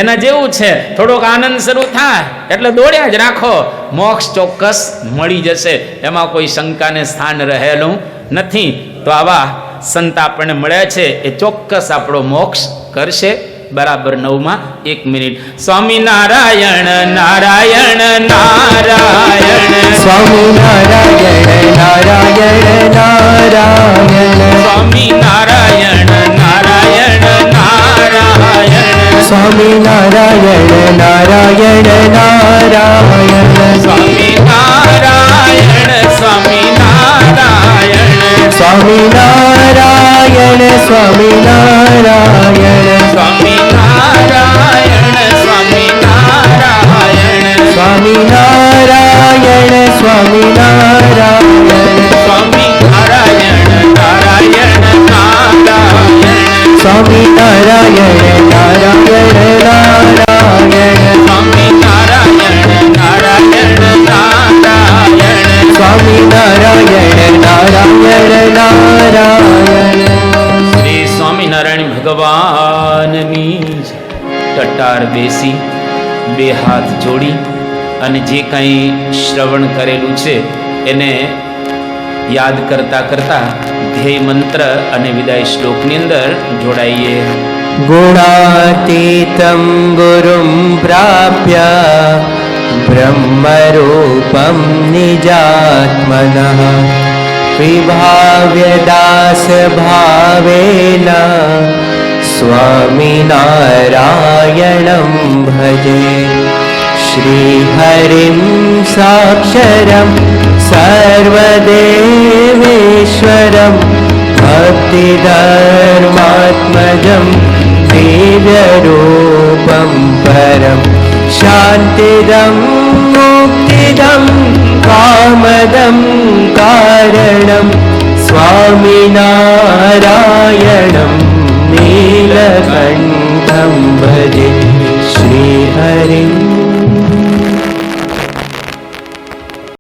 એના જેવું છે. થોડોક આનંદ શરૂ થાય એટલે દોડ્યા જ રાખો. મોક્ષ ચોક્કસ મળી જશે, એમાં કોઈ શંકાને સ્થાન રહેલું નથી. તો આવા સંત આપણને મળ્યા છે એ ચોક્કસ આપણો મોક્ષ કરશે. બરાબર 9:01. સ્વામિનારાયણ નારાયણ નારાયણ, સ્વામિનારાયણ નારાયણ નારાયણ, સ્વામિનારાયણ નારાયણ નારાયણ, સ્વામિનારાયણ નારાયણ નારાયણ, સ્વામિનારાયણ સ્વામિનારાયણ, સ્વામિનારાયણ સ્વામિનારાયણ, સ્વામિનારાયણ સ્વામિનારાયણ, સ્વામિનારાયણ સ્વામિનારાયણ, સ્વામિનારાયણ નારાયણ નારાયણ, સ્વામિનારાયણ નારાયણ નારાયણ, સ્વામિનારાયણ નારાયણ નારાયણ, સ્વામિનારાયણ નારાયણ નારાયણ. શ્રી સ્વામિનારાયણ ભગવાનની ટટાર બેસી 2 હાથ જોડી અને જે કંઈ શ્રવણ કરેલું છે એને યાદ કરતા કરતા ધ્યેય મંત્ર અને વિદાય શ્લોકની અંદર જોડાઈએ. ગુણાતીતં ગુરું પ્રાપ્ય ब्रह्मरूपं निजात्मनः विभाव्य दासभावेन स्वामिनारायणं भजे। श्रीहरिं साक्षरं सर्वदेवेश्वरं भक्तिधर्मात्मजं दिव्यरूपं परं शान्तिदं मुक्तिदं कामदं कारणं स्वामिनारायणं नीलकण्ठं भजे। श्रीहरिं